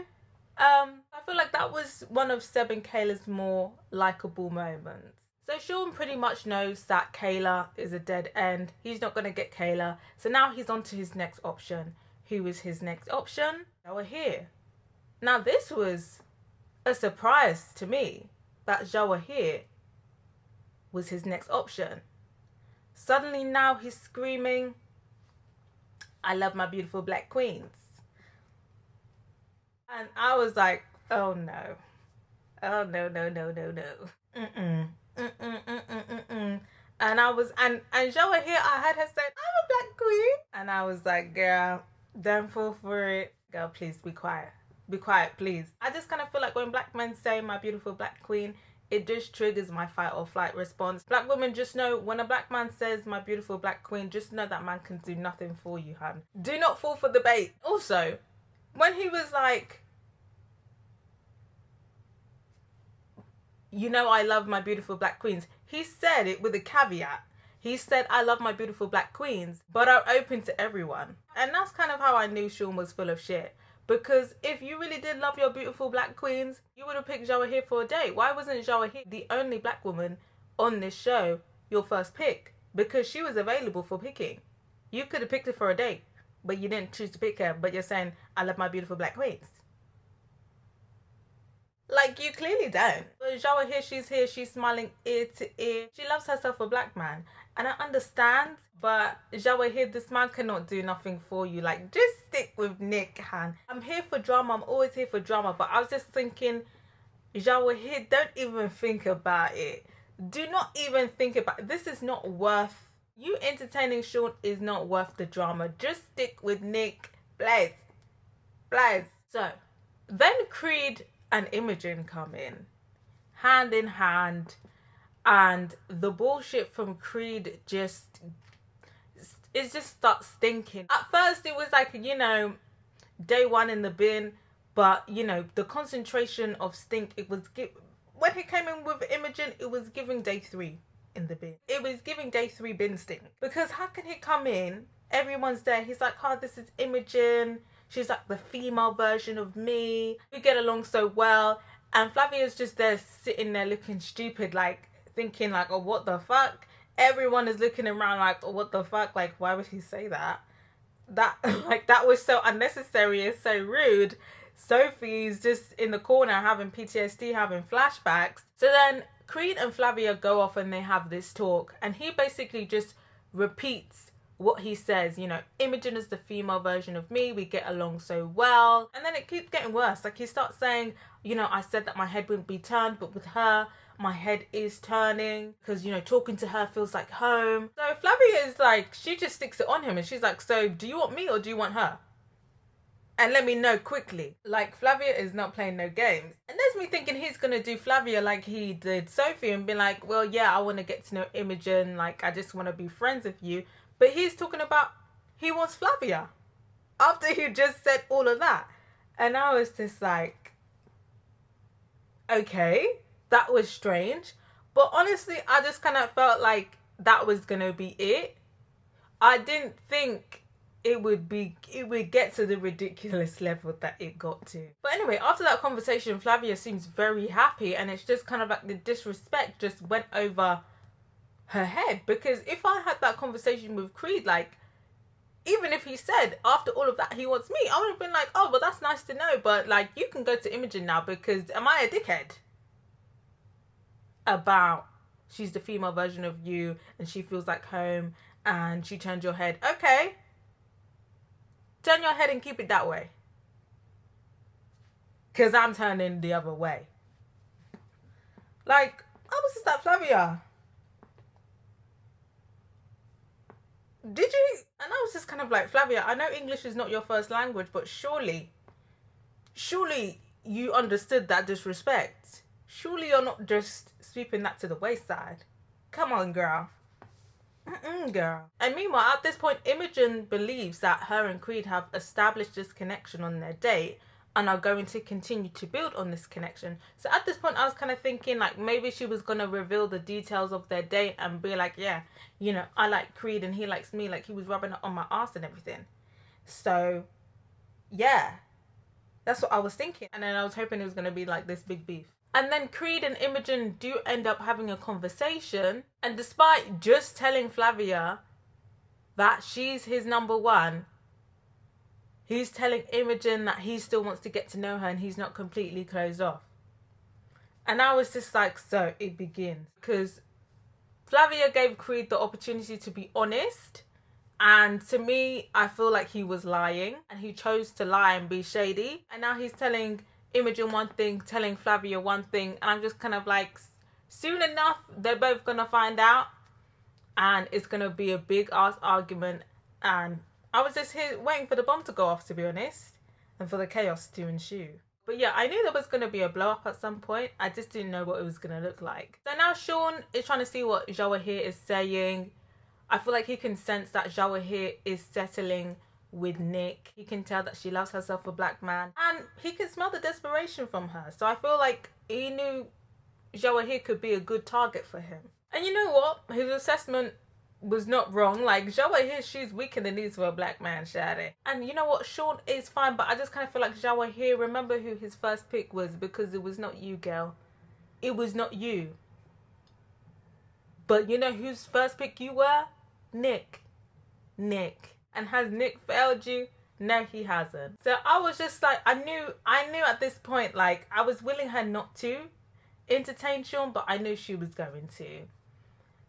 I feel like that was one of Seb and Kayla's more likable moments. So Sean pretty much knows that Kayla is a dead end. He's not going to get Kayla. So now he's on to his next option. Who is his next option? Jawahir. Now this was a surprise to me that Jawahir was his next option. Suddenly now he's screaming, I love my beautiful black queens. And I was like, oh no. Oh no, no, no, no, no. Mm-mm. And I was and Jawahir, I heard her say, I'm a black queen. And I was like, girl, don't fall for it. Girl, please be quiet. Be quiet, please. I just kind of feel like when black men say my beautiful black queen, it just triggers my fight or flight response. Black women, just know when a black man says my beautiful black queen, just know that man can do nothing for you, hun. Do not fall for the bait. Also, when he was like, you know I love my beautiful black queens, he said it with a caveat. He said, I love my beautiful black queens, but are open to everyone. And that's kind of how I knew Sean was full of shit. Because if you really did love your beautiful black queens, you would have picked Jawahir for a date. Why wasn't Jawahir the only black woman on this show your first pick? Because she was available for picking. You could have picked her for a date, but you didn't choose to pick her. But you're saying, I love my beautiful black queens. Like, you clearly don't. But Jawahir, she's here, she's smiling ear to ear. She loves herself a black man. And I understand, but Jawahir, this man cannot do nothing for you. Like, just stick with Nick, Han. I'm here for drama, I'm always here for drama. But I was just thinking, Jawahir, don't even think about it. Do not even think about it. This is not worth, you entertaining Sean is not worth the drama. Just stick with Nick, please. Please. So, then Creed and Imogen come in hand, and the bullshit from Creed just starts stinking. At first it was like, you know, day one in the bin, but you know, the concentration of stink, it was when he came in with Imogen, it was giving day 3 in the bin. It was giving day 3 bin stink. Because how can he come in, everyone's there, he's like, oh, this is Imogen, she's like the female version of me, we get along so well, and Flavia's just there sitting there looking stupid, like thinking like, oh, what the fuck? Everyone is looking around like, oh, what the fuck? Like, why would he say that? That was so unnecessary and so rude. Sophie's just in the corner having PTSD, having flashbacks. So then Creed and Flavia go off and they have this talk, and he basically just repeats what he says, you know, Imogen is the female version of me, we get along so well. And then it keeps getting worse. Like, he starts saying, you know, I said that my head wouldn't be turned, but with her, my head is turning, because, you know, talking to her feels like home. So Flavia is like, she just sticks it on him, and she's like, so do you want me or do you want her? And let me know quickly. Like, Flavia is not playing no games. And there's me thinking he's gonna do Flavia like he did Sophie and be like, well, yeah, I want to get to know Imogen, like, I just want to be friends with you. But he's talking about he wants Flavia after he just said all of that. And I was just like, okay, that was strange. But honestly, I just kind of felt like that was going to be it. I didn't think it would get to the ridiculous level that it got to. But anyway, after that conversation, Flavia seems very happy, and it's just kind of like the disrespect just went over her head. Because if I had that conversation with Creed, like, even if he said after all of that he wants me, I would have been like, oh, well, that's nice to know, but like, you can go to Imogen now, because am I a dickhead about she's the female version of you and she feels like home and she turned your head? Okay, turn your head and keep it that way, because I'm turning the other way. Like, I was just like, Flavia, did you? And I was just kind of like, Flavia, I know English is not your first language, but surely you understood that disrespect. Surely you're not just sweeping that to the wayside. Come on, girl. Girl. And meanwhile, at this point, Imogen believes that her and Creed have established this connection on their date, and are going to continue to build on this connection. So at this point, I was kind of thinking like maybe she was going to reveal the details of their date and be like, yeah, you know, I like Creed and he likes me. Like he was rubbing it on my ass and everything. So yeah, that's what I was thinking. And then I was hoping it was going to be like this big beef. And then Creed and Imogen do end up having a conversation. And despite just telling Flavia that she's his number one, he's telling Imogen that he still wants to get to know her and he's not completely closed off. And I was just like, so it begins. Because Flavia gave Creed the opportunity to be honest. And to me, I feel like he was lying. And he chose to lie and be shady. And now he's telling Imogen one thing, telling Flavia one thing. And I'm just kind of like, soon enough, they're both going to find out. And it's going to be a big ass argument. And I was just here waiting for the bomb to go off, to be honest, and for the chaos to ensue. But yeah, I knew there was going to be a blow up at some point. I just didn't know what it was going to look like. So now Sean is trying to see what Jawahir is saying. I feel like he can sense that Jawahir is settling with Nick. He can tell that she loves herself a black man. And he can smell the desperation from her. So I feel like he knew Jawahir could be a good target for him. And you know what? His assessment was not wrong. Like, Jawahir, she's weak in the knees for a black man, Shadi. And you know what? Sean is fine, but I just kind of feel like Jawahir, remember who his first pick was, because it was not you, girl. It was not you. But you know whose first pick you were? Nick. And has Nick failed you? No, he hasn't. So I was just like, I knew at this point, like, I was willing her not to entertain Sean, but I knew she was going to.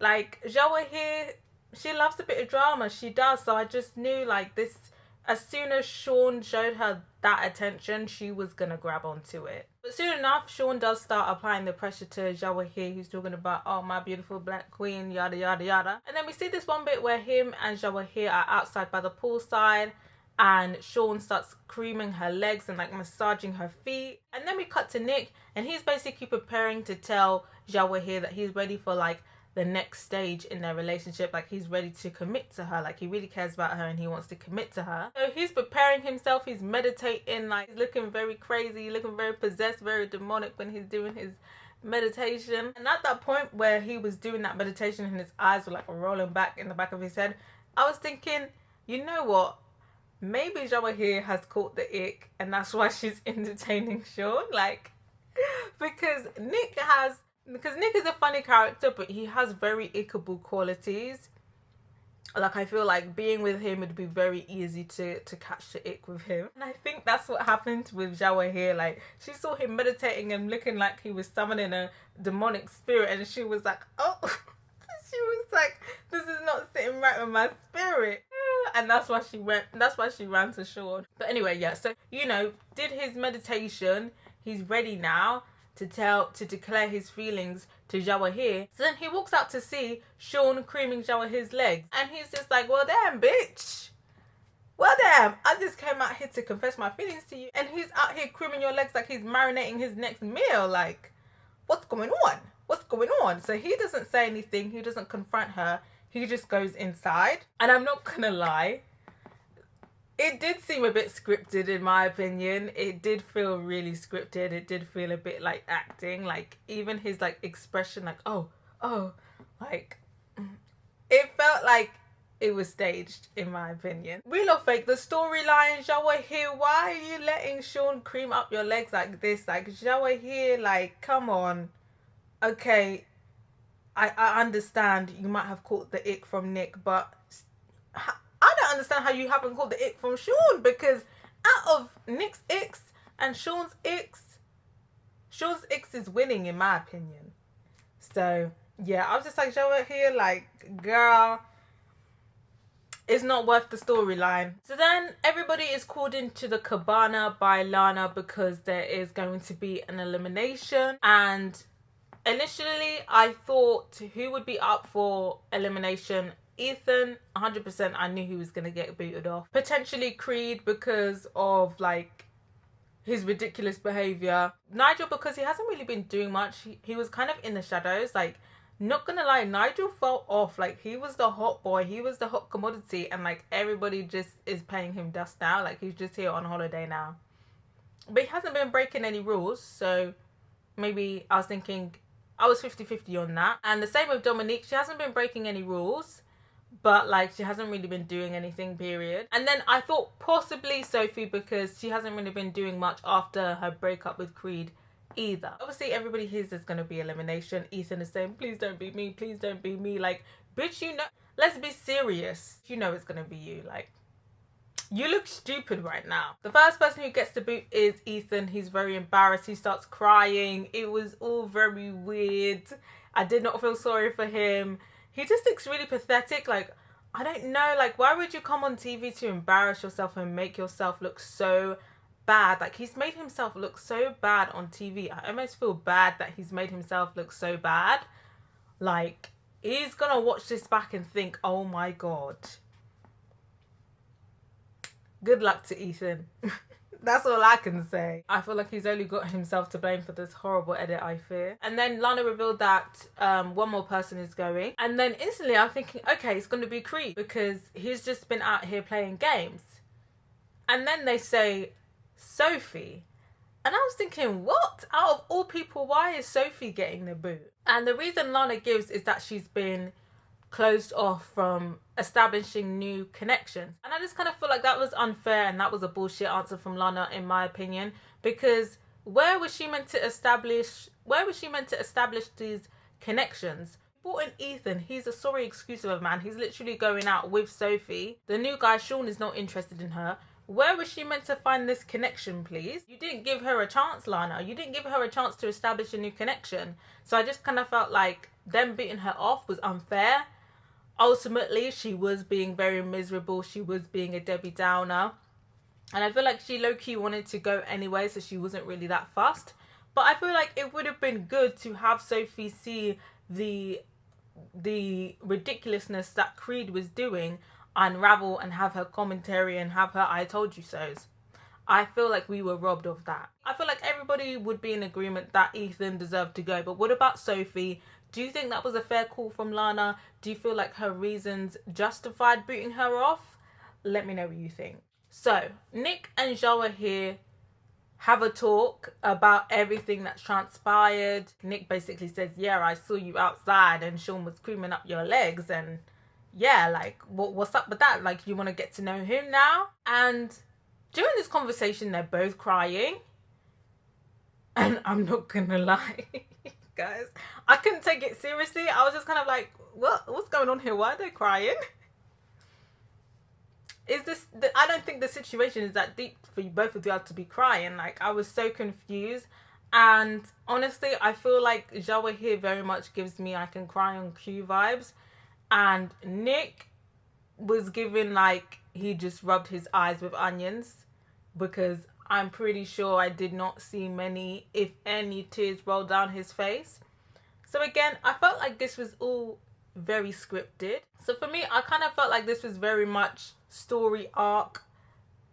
Like, Jawahir, she loves a bit of drama. She does. So I just knew, like, this, as soon as Sean showed her that attention, she was going to grab onto it. But soon enough, Sean does start applying the pressure to Jawahir, who's talking about, oh, my beautiful black queen, yada, yada, yada. And then we see this one bit where him and Jawahir are outside by the poolside. And Sean starts creaming her legs and like massaging her feet. And then we cut to Nick, and he's basically preparing to tell Jawahir that he's ready for like the next stage in their relationship. Like he's ready to commit to her. Like he really cares about her and he wants to commit to her. So he's preparing himself. He's meditating. Like he's looking very crazy, looking very possessed, very demonic when he's doing his meditation. And at that point where he was doing that meditation and his eyes were like rolling back in the back of his head, I was thinking, you know what? Maybe Jawahir has caught the ick and that's why she's entertaining Sean. Like, because Nick is a funny character, but he has very ickable qualities. Like, I feel like being with him would be very easy to catch the ick with him. And I think that's what happened with Jawahir. Like, she saw him meditating and looking like he was summoning a demonic spirit, and she was like, oh, she was like, this is not sitting right with my spirit. And that's why she ran to Sean. But anyway, yeah, so, you know, did his meditation. He's ready now to declare his feelings to Jawahir. So then he walks out to see Sean creaming Jawahir's legs. And he's just like, well, damn, bitch. Well, damn, I just came out here to confess my feelings to you. And he's out here creaming your legs like he's marinating his next meal. Like, what's going on? What's going on? So he doesn't say anything. He doesn't confront her. He just goes inside. And I'm not gonna lie, it did seem a bit scripted in my opinion. It did feel really scripted. It did feel a bit like acting. Like even his like expression, like, oh, like it felt like it was staged in my opinion. Real or fake, the storyline, Jawahir, why are you letting Sean cream up your legs like this? Like Jawahir, like, come on. Okay, I understand you might have caught the ick from Nick, but I don't understand how you haven't caught the ick from Sean, because out of Nick's icks and Sean's icks is winning in my opinion. So yeah, I was just like, Jawahir, like, girl, it's not worth the storyline. So then everybody is called into the cabana by Lana because there is going to be an elimination. And initially, I thought who would be up for elimination? Ethan, 100%. I knew he was going to get booted off. Potentially Creed because of like his ridiculous behavior. Nigel because he hasn't really been doing much. He was kind of in the shadows. Like, not gonna lie, Nigel fell off. Like, he was the hot boy. He was the hot commodity. And like everybody just is paying him dust now. Like, he's just here on holiday now. but he hasn't been breaking any rules. So maybe I was thinking, I was 50-50 on that. And the same with Dominique. She hasn't been breaking any rules, but like she hasn't really been doing anything, period. And then I thought possibly Sophie, because she hasn't really been doing much after her breakup with Creed either. Obviously everybody hears there's going to be elimination. Ethan is saying, please don't be me, please don't be me. Like, bitch, you know, let's be serious, you know it's going to be you. Like, you look stupid right now. The first person who gets the boot is Ethan. He's very embarrassed. He starts crying. It was all very weird. I did not feel sorry for him. He just looks really pathetic. Like, I don't know. Like, why would you come on TV to embarrass yourself and make yourself look so bad? Like, he's made himself look so bad on TV. I almost feel bad that he's made himself look so bad. Like, he's gonna watch this back and think, oh my God. Good luck to Ethan. That's all I can say. I feel like he's only got himself to blame for this horrible edit, I fear. And then Lana revealed that one more person is going. And then instantly I'm thinking, okay, it's going to be Creed, because he's just been out here playing games. And then they say Sophie. And I was thinking, what? Out of all people, why is Sophie getting the boot? And the reason Lana gives is that she's been closed off from establishing new connections. And I just kind of feel like that was unfair, and that was a bullshit answer from Lana, in my opinion, because where was she meant to establish these connections? Brought in Ethan. He's a sorry excuse of a man. He's literally going out with Sophie. The new guy, Sean, is not interested in her. Where was she meant to find this connection, please? You didn't give her a chance, Lana. You didn't give her a chance to establish a new connection. So I just kind of felt like them beating her off was unfair. Ultimately, she was being very miserable. She was being a Debbie Downer. And I feel like she low-key wanted to go anyway, so she wasn't really that fussed. But I feel like it would have been good to have Sophie see the ridiculousness that Creed was doing unravel, and have her commentary and have her I told you so's. I feel like we were robbed of that. I feel like everybody would be in agreement that Ethan deserved to go. But what about Sophie? Do you think that was a fair call from Lana? Do you feel like her reasons justified booting her off? Let me know what you think. So, Nick and Joa here have a talk about everything that's transpired. Nick basically says, yeah, I saw you outside and Sean was creaming up your legs, and yeah, like, what's up with that? Like, you want to get to know him now? And during this conversation, they're both crying. And I'm not gonna lie, guys, I couldn't take it seriously. I was just kind of like, what's going on here? Why are they crying? I don't think the situation is that deep for you both of you to be crying. Like, I was so confused. And honestly, I feel like Joa here very much gives me I can cry on cue vibes. And Nick was given like he just rubbed his eyes with onions, because I'm pretty sure I did not see many, if any, tears roll down his face. So again, I felt like this was all very scripted. So for me, I kind of felt like this was very much story arc,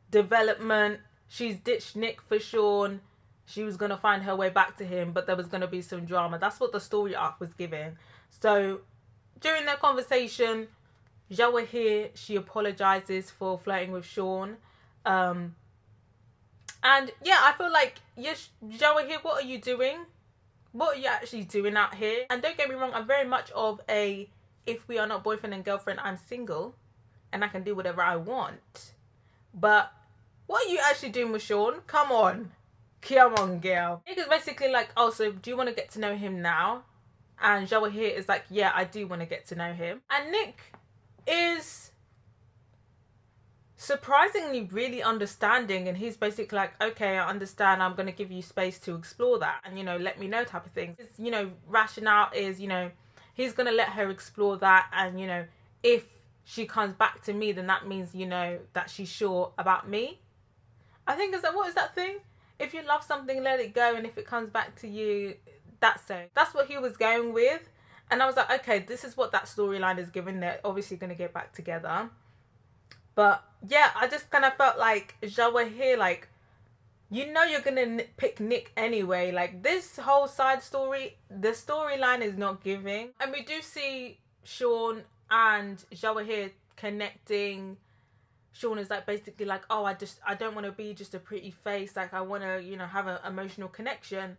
development. She's ditched Nick for Sean. She was going to find her way back to him, but there was going to be some drama. That's what the story arc was giving. So during their conversation, Joa here, she apologizes for flirting with Sean. And yeah, I feel like, yes, Joa here, what are you doing? What are you actually doing out here? And don't get me wrong, I'm very much of a, if we are not boyfriend and girlfriend, I'm single and I can do whatever I want. But what are you actually doing with Sean? Come on, girl. Nick is basically like, oh, so do you want to get to know him now? And Joa here is like, yeah, I do want to get to know him. And Nick is surprisingly really understanding, and he's basically like, okay, I understand, I'm going to give you space to explore that, and, you know, let me know type of thing. His, you know, rationale is, you know, he's going to let her explore that, and, you know, if she comes back to me, then that means, you know, that she's sure about me. I think is that, what is that thing? If you love something, let it go, and if it comes back to you, that's so. That's what he was going with. And I was like, okay, this is what that storyline is given. They're obviously going to get back together. But yeah, I just kind of felt like Joa here, like, you know, you're going to pick Nick anyway. Like, this whole side story, the storyline is not giving. And we do see Sean and Joa here connecting Sean is like basically like, oh, I don't want to be just a pretty face. Like I want to, have an emotional connection.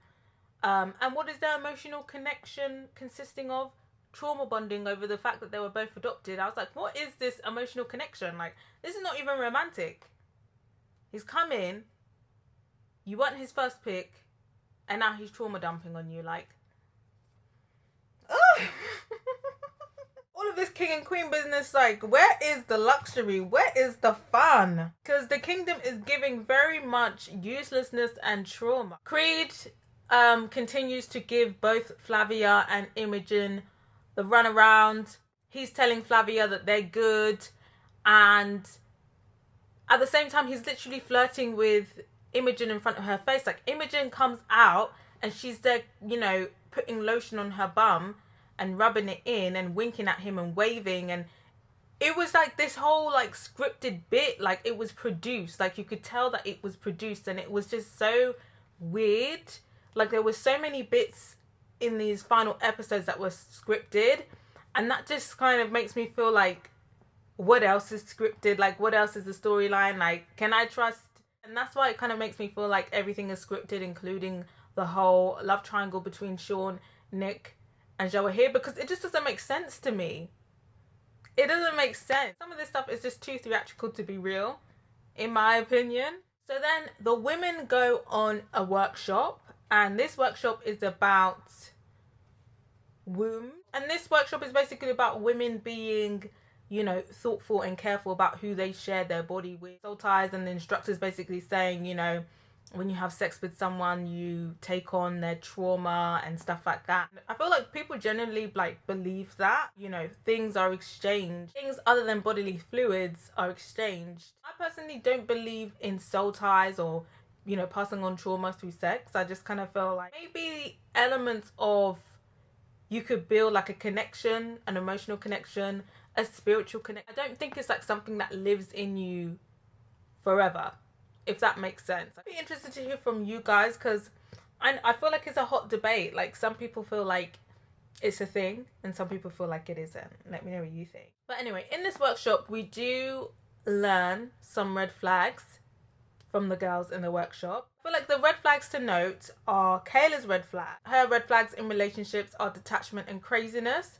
And what is their emotional connection consisting of? Trauma bonding over the fact that they were both adopted. I was like, what is this emotional connection? Like, this is not even romantic. He's come in, you weren't his first pick, and now he's trauma dumping on you. Like, ugh. All of this king and queen business, like, where is the luxury? Where is the fun? Because the kingdom is giving very much uselessness and trauma. Creed continues to give both Flavia and Imogen the runaround. He's telling Flavia that they're good, and at the same time he's literally flirting with Imogen in front of her face. Like, Imogen comes out and she's there, putting lotion on her bum and rubbing it in and winking at him and waving, and it was like this whole like scripted bit. Like, it was produced, like you could tell that it was produced, and it was just so weird. Like, there were so many bits in these final episodes that were scripted, and that just kind of makes me feel like, what else is scripted? Like, what else is the storyline? Like, can I trust? And that's why it kind of makes me feel like everything is scripted, including the whole love triangle between Sean, Nick, and Joa here, because it just doesn't make sense to me. It doesn't make sense. Some of this stuff is just too theatrical to be real, in my opinion. So then the women go on a workshop, and this workshop is about womb. And this workshop is basically about women being, thoughtful and careful about who they share their body with. Soul ties, and the instructor's basically saying, when you have sex with someone, you take on their trauma and stuff like that. I feel like people generally like believe that, things are exchanged. Things other than bodily fluids are exchanged. I personally don't believe in soul ties or, passing on trauma through sex. I just kind of feel like maybe elements of, you could build like a connection, an emotional connection, a spiritual connection. I don't think it's like something that lives in you forever, if that makes sense. I'd be interested to hear from you guys, because I feel like it's a hot debate. Like, some people feel like it's a thing and some people feel like it isn't. Let me know what you think. But anyway, in this workshop we do learn some red flags from the girls in the workshop. I feel like the red flags to note are Kayla's red flag. Her red flags in relationships are detachment and craziness.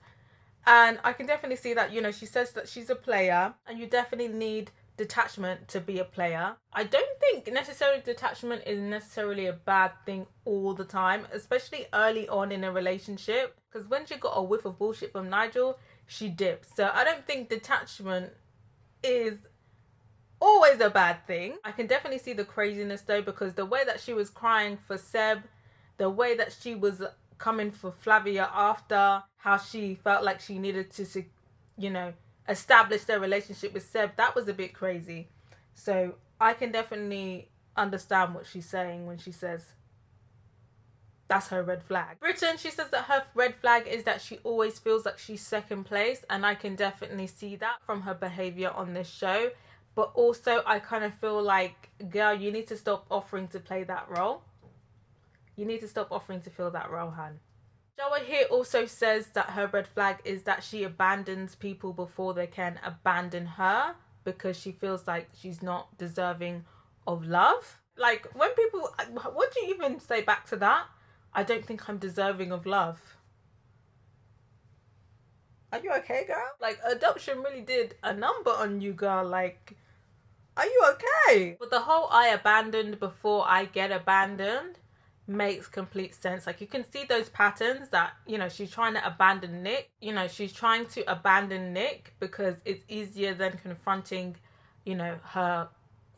And I can definitely see that, she says that she's a player, and you definitely need detachment to be a player. I don't think necessarily detachment is necessarily a bad thing all the time, especially early on in a relationship, because when she got a whiff of bullshit from Nigel, she dipped. So I don't think detachment is always a bad thing. I can definitely see the craziness though, because the way that she was crying for Seb, the way that she was coming for Flavia after, how she felt like she needed to, establish their relationship with Seb, that was a bit crazy. So I can definitely understand what she's saying when she says that's her red flag. Britain, she says that her red flag is that she always feels like she's second place, and I can definitely see that from her behaviour on this show. But also I kind of feel like, girl, you need to stop offering to play that role. You need to stop offering to fill that role, hun. Joa here also says that her red flag is that she abandons people before they can abandon her, because she feels like she's not deserving of love. Like, when people, what do you even say back to that? I don't think I'm deserving of love. Are you okay, girl? Like, adoption really did a number on you, girl. Like, are you okay? But the whole I abandoned before I get abandoned makes complete sense. Like, you can see those patterns that, she's trying to abandon Nick. She's trying to abandon Nick because it's easier than confronting, her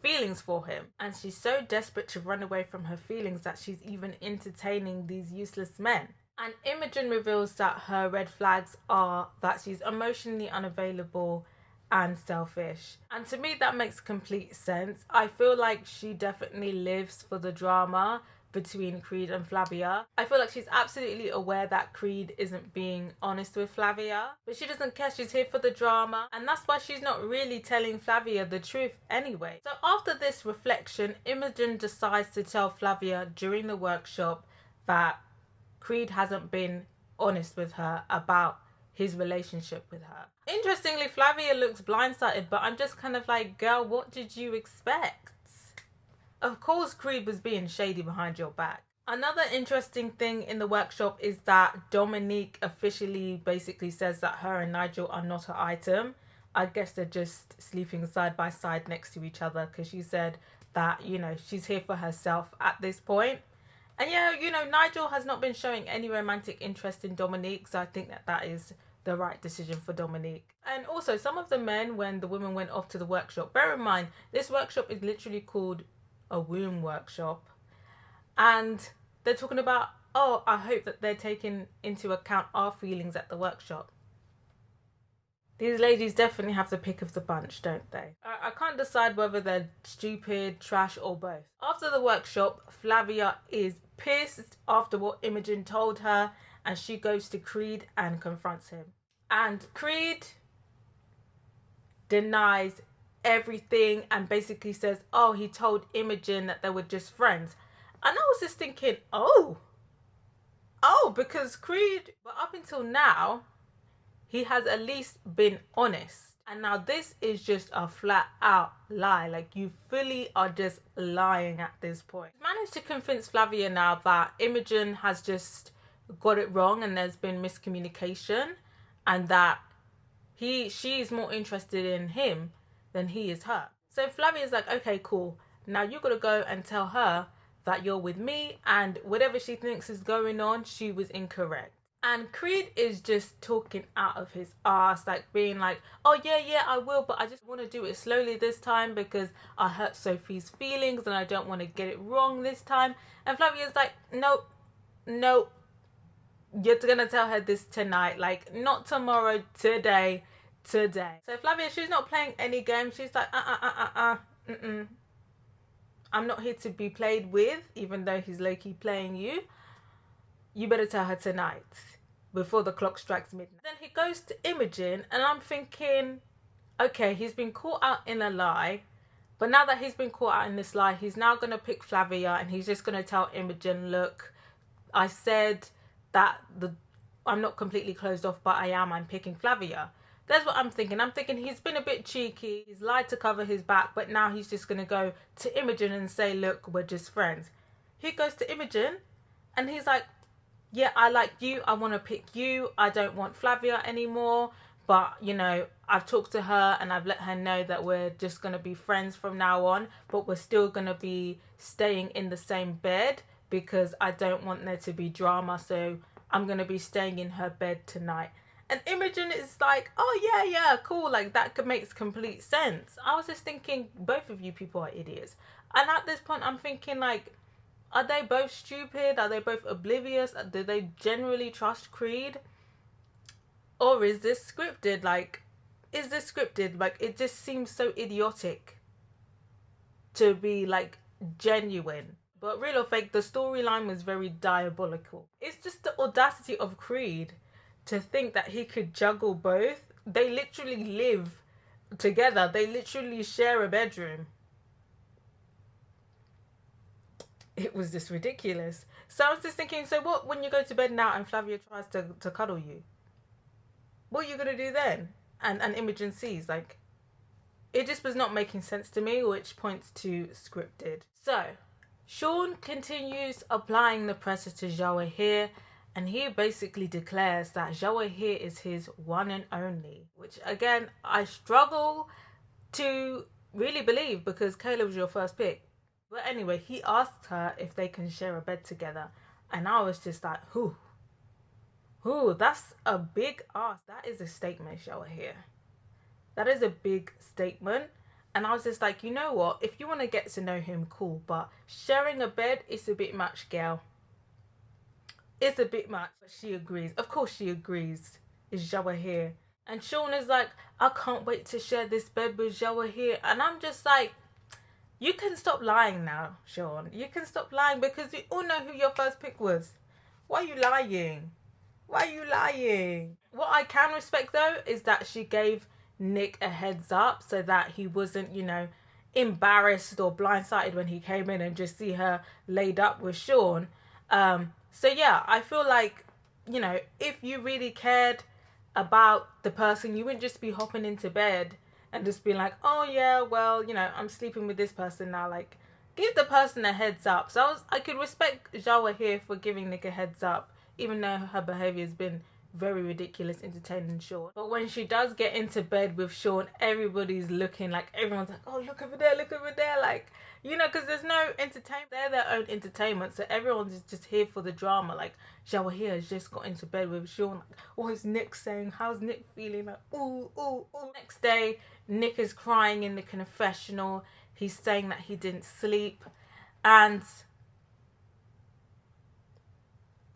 feelings for him. And she's so desperate to run away from her feelings that she's even entertaining these useless men. And Imogen reveals that her red flags are that she's emotionally unavailable and selfish. And to me, that makes complete sense. I feel like she definitely lives for the drama between Creed and Flavia. I feel like she's absolutely aware that Creed isn't being honest with Flavia, but she doesn't care. She's here for the drama, and that's why she's not really telling Flavia the truth anyway. So after this reflection, Imogen decides to tell Flavia during the workshop that Creed hasn't been honest with her about his relationship with her. Interestingly, Flavia looks blindsided, but I'm just kind of like, girl, what did you expect? Of course Creed was being shady behind your back. Another interesting thing in the workshop is that Dominique officially basically says that her and Nigel are not an item. I guess they're just sleeping side by side next to each other, because she said that, you know, she's here for herself at this point. And yeah, you know, Nigel has not been showing any romantic interest in Dominique, so I think that that is the right decision for Dominique. And also, some of the men, when the women went off to the workshop, bear in mind, this workshop is literally called a womb workshop. And they're talking about, oh, I hope that they're taking into account our feelings at the workshop. These ladies definitely have the pick of the bunch, don't they? I can't decide whether they're stupid, trash, or both. After the workshop, Flavia is pissed after what Imogen told her, and she goes to Creed and confronts him. And Creed denies everything and basically says, oh, he told Imogen that they were just friends. And I was just thinking, oh, because Creed, but up until now, he has at least been honest. And now this is just a flat out lie. Like, you fully are just lying at this point. He's managed to convince Flavia now that Imogen has just got it wrong and there's been miscommunication, and that she's more interested in him than he is her. So Flavia's like, okay, cool. Now you gotta go and tell her that you're with me, and whatever she thinks is going on, she was incorrect. And Creed is just talking out of his ass, like being like, oh yeah, I will, but I just want to do it slowly this time because I hurt Sophie's feelings and I don't want to get it wrong this time. And Flavia's like, nope, you're gonna tell her this tonight, like not tomorrow, today. So Flavia, she's not playing any games. She's like, I'm not here to be played with, even though he's low-key playing you. You better tell her tonight before the clock strikes midnight. Then he goes to Imogen, and I'm thinking, okay, he's been caught out in a lie, but now that he's been caught out in this lie, he's now going to pick Flavia, and he's just going to tell Imogen, look, I said that I'm not completely closed off, but I'm picking Flavia. That's what I'm thinking. I'm thinking he's been a bit cheeky, he's lied to cover his back, but now he's just going to go to Imogen and say, look, we're just friends. He goes to Imogen, and he's like, yeah, I like you, I want to pick you, I don't want Flavia anymore, but, you know, I've talked to her and I've let her know that we're just going to be friends from now on, but we're still going to be staying in the same bed because I don't want there to be drama, so I'm going to be staying in her bed tonight. And Imogen is like, oh yeah, cool, like that makes complete sense. I was just thinking, both of you people are idiots. And at this point I'm thinking, like, are they both stupid? Are they both oblivious? Do they generally trust Creed? Or is this scripted? Like, it just seems so idiotic to be, like, genuine. But real or fake, the storyline was very diabolical. It's just the audacity of Creed to think that he could juggle both. They literally live together. They literally share a bedroom. It was just ridiculous. So I was just thinking, so what when you go to bed now and Flavia tries to cuddle you? What are you going to do then? And Imogen sees, like, it just was not making sense to me, which points to scripted. So Sean continues applying the pressure to Jawahir, and he basically declares that Jawahir is his one and only, which again, I struggle to really believe because Kayla was your first pick. But anyway, he asked her if they can share a bed together. And I was just like, who? That's a big ask. That is a statement, Jawahir. That is a big statement. And I was just like, you know what? If you want to get to know him, cool. But sharing a bed is a bit much, girl. It's a bit much. But she agrees. Of course she agrees. It's Jawahir. And Sean is like, I can't wait to share this bed with Jawahir. And I'm just like, you can stop lying now, Sean. You can stop lying because we all know who your first pick was. Why are you lying? What I can respect, though, is that she gave Nick a heads up so that he wasn't, you know, embarrassed or blindsided when he came in and just see her laid up with Sean. So yeah, I feel like, you know, if you really cared, about the person, you wouldn't just be hopping into bed and just be like, oh yeah, well, you know, I'm sleeping with this person now. Like, give the person a heads up. So I could respect Jawa here for giving Nick a heads up, even though her behavior has been very ridiculous, entertaining Sean. But when she does get into bed with Sean, everybody's looking, like, everyone's like, oh, look over there, like, you know, because there's no entertainment. They're their own entertainment, so everyone's just here for the drama. Like, Jawa here has just got into bed with Sean. Like, what is Nick saying? How's Nick feeling? Like, ooh, ooh, ooh. Next day, Nick is crying in the confessional. He's saying that he didn't sleep. And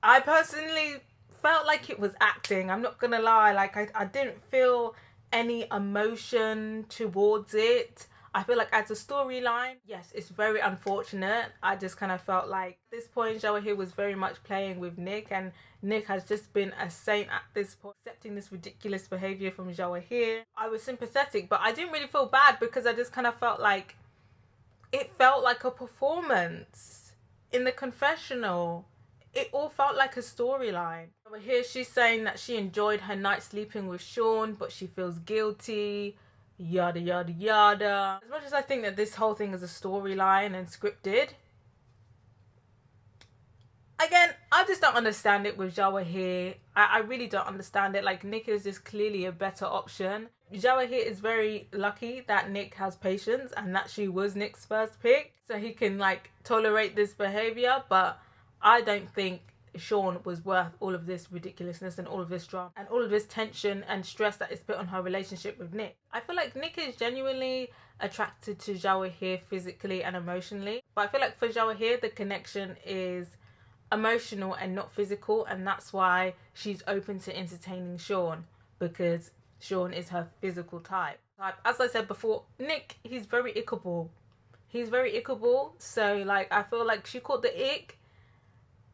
I personally felt like it was acting. I'm not gonna lie. Like, I didn't feel any emotion towards it. I feel like as a storyline, yes, it's very unfortunate. I just kind of felt like at this point, Jawa here was very much playing with Nick, and Nick has just been a saint at this point, accepting this ridiculous behavior from Jawa here. I was sympathetic, but I didn't really feel bad because I just kind of felt like it felt like a performance in the confessional. It all felt like a storyline. Over here, she's saying that she enjoyed her night sleeping with Sean, but she feels guilty. Yada yada yada. As much as I think that this whole thing is a storyline and scripted, again, I just don't understand it with Jawa here. I really don't understand it. Like, Nick is just clearly a better option. Jawa here is very lucky that Nick has patience and that she was Nick's first pick, so he can like tolerate this behavior. But I don't think Sean was worth all of this ridiculousness and all of this drama and all of this tension and stress that is put on her relationship with Nick. I feel like Nick is genuinely attracted to Jawa here physically and emotionally, but I feel like for Jawa here the connection is emotional and not physical, and that's why she's open to entertaining Sean, because Sean is her physical type. As I said before, Nick, he's very ickable. So like, I feel like she caught the ick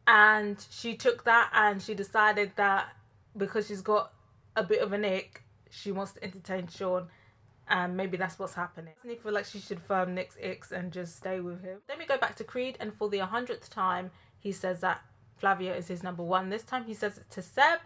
and she took that and she decided that because she's got a bit of an ick, she wants to entertain Sean, and maybe that's what's happening. I feel like she should firm Nick's icks and just stay with him. Then we go back to Creed, and for the 100th time he says that Flavia is his number one. This time he says it to Seb.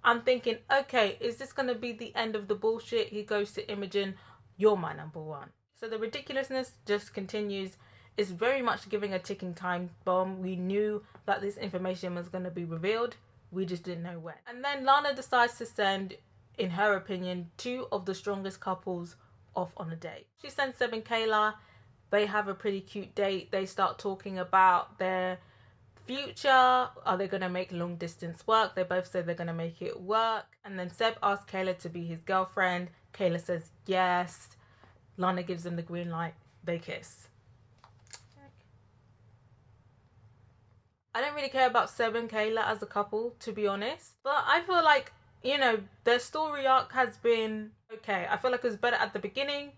I'm thinking, okay, is this going to be the end of the bullshit? He goes to Imogen, you're my number one. So the ridiculousness just continues. It's very much giving a ticking time bomb. We knew that this information was going to be revealed. We just didn't know when. And then Lana decides to send, in her opinion, two of the strongest couples off on a date. She sends Seb and Kayla. They have a pretty cute date. They start talking about their future. Are they going to make long distance work? They both say they're going to make it work. And then Seb asks Kayla to be his girlfriend. Kayla says yes. Lana gives them the green light. They kiss. I don't really care about Seb and Kayla as a couple, to be honest. But I feel like, you know, their story arc has been okay. I feel like it was better at the beginning,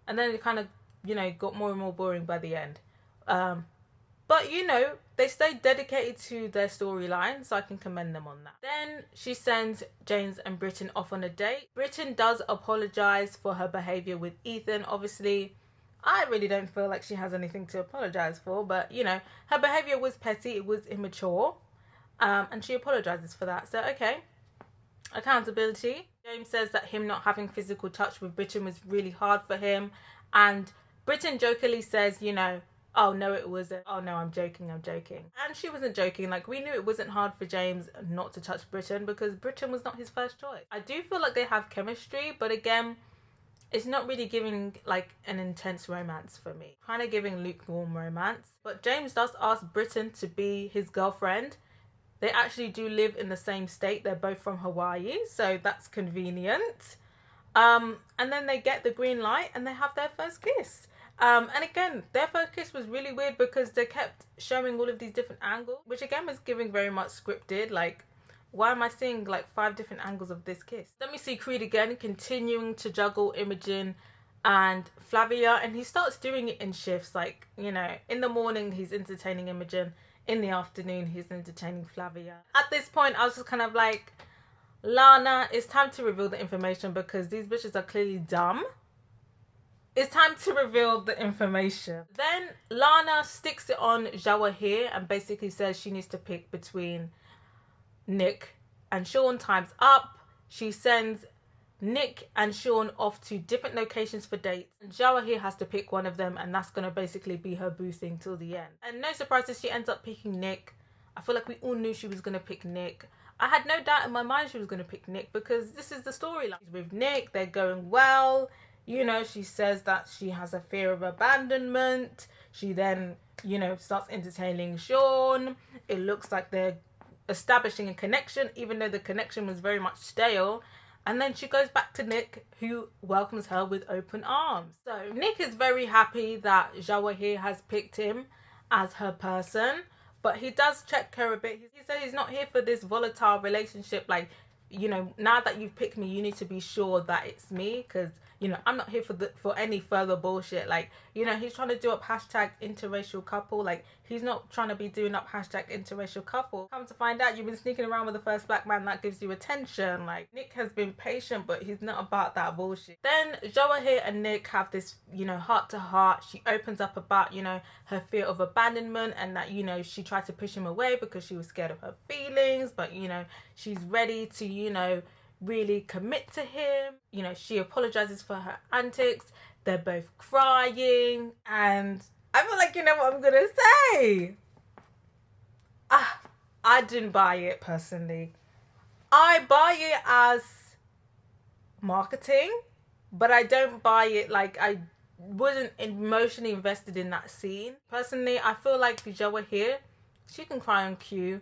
and then it kind of, you know, got more and more boring by the end. But, you know, they stayed dedicated to their storyline, so I can commend them on that. Then she sends James and Britton off on a date. Britton does apologise for her behaviour with Ethan. Obviously, I really don't feel like she has anything to apologise for, but, you know, her behaviour was petty, it was immature, and she apologises for that. So, okay, accountability. James says that him not having physical touch with Britton was really hard for him, and Britton jokingly says, you know, oh no it wasn't, oh no I'm joking. And she wasn't joking. Like, we knew it wasn't hard for James not to touch Britton because Britton was not his first choice. I do feel like they have chemistry, but again, it's not really giving like an intense romance for me. Kind of giving lukewarm romance. But James does ask Britton to be his girlfriend. They actually do live in the same state. They're both from Hawaii, so that's convenient. And then they get the green light and they have their first kiss. And again, their first kiss was really weird because they kept showing all of these different angles, which again was giving very much scripted. Like, why am I seeing like 5 different angles of this kiss? Then we see Creed again continuing to juggle Imogen and Flavia, and he starts doing it in shifts. Like, you know, in the morning he's entertaining Imogen, in the afternoon he's entertaining Flavia. At this point I was just kind of like, Lana, it's time to reveal the information because these bitches are clearly dumb. It's time to reveal the information. Then Lana sticks it on Jawa here and basically says she needs to pick between Nick and Sean. Time's up. she sends Nick and Sean off to different locations for dates. And Jawahir has to pick one of them, and that's going to basically be her boo thing till the end. And no surprises, she ends up picking Nick. I feel like we all knew she was going to pick Nick. I had no doubt in my mind she was going to pick Nick because this is the storyline. She's with Nick, they're going well. You know, she says that she has a fear of abandonment. She then, you know, starts entertaining Sean. It looks like they're establishing a connection, even though the connection was very much stale. And then she goes back to Nick, who welcomes her with open arms. So Nick is very happy that Jawahir has picked him as her person. But he does check her a bit. He said he's not here for this volatile relationship. Like, you know, now that you've picked me, you need to be sure that it's me. Because, you know, I'm not here for any further bullshit. Like, you know, he's trying to do up hashtag interracial couple. Like, he's not trying to be doing up hashtag interracial couple. Come to find out, you've been sneaking around with the first black man that gives you attention. Like, Nick has been patient, but he's not about that bullshit. Then Jawahir and Nick have this, you know, heart to heart. She opens up about, you know, her fear of abandonment and that, you know, she tried to push him away because she was scared of her feelings. But, you know, she's ready to, you know, really commit to him. You know, she apologizes for her antics. They're both crying, and I feel like, you know what I'm gonna say. I didn't buy it personally. I buy it as marketing, but I don't buy it. Like, I wasn't emotionally invested in that scene. Personally, I feel like Jawahir, she can cry on cue.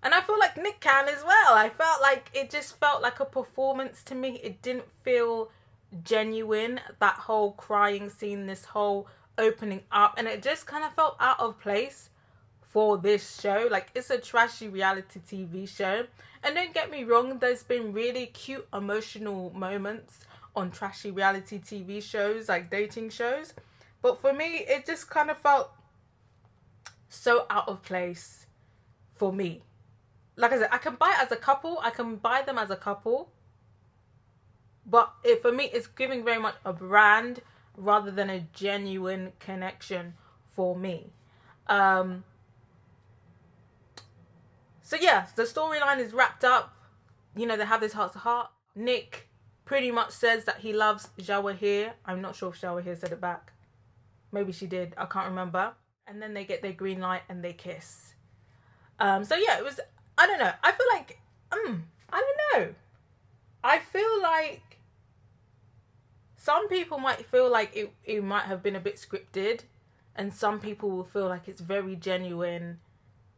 And I feel like Nick can as well. I felt like it just felt like a performance to me. It didn't feel genuine, that whole crying scene, this whole opening up. And it just kind of felt out of place for this show. Like, it's a trashy reality TV show. And don't get me wrong, there's been really cute emotional moments on trashy reality TV shows, like dating shows. But for me, it just kind of felt so out of place for me. Like I said, I can buy it as a couple. I can buy them as a couple. But for me, it's giving very much a brand rather than a genuine connection for me. So yeah, the storyline is wrapped up. You know, they have this heart to heart. Nick pretty much says that he loves Jawahir. I'm not sure if Jawahir said it back. Maybe she did. I can't remember. And then they get their green light and they kiss. So yeah, it was... I don't know. I feel like, I don't know. I feel like some people might feel like it might have been a bit scripted, and some people will feel like it's very genuine,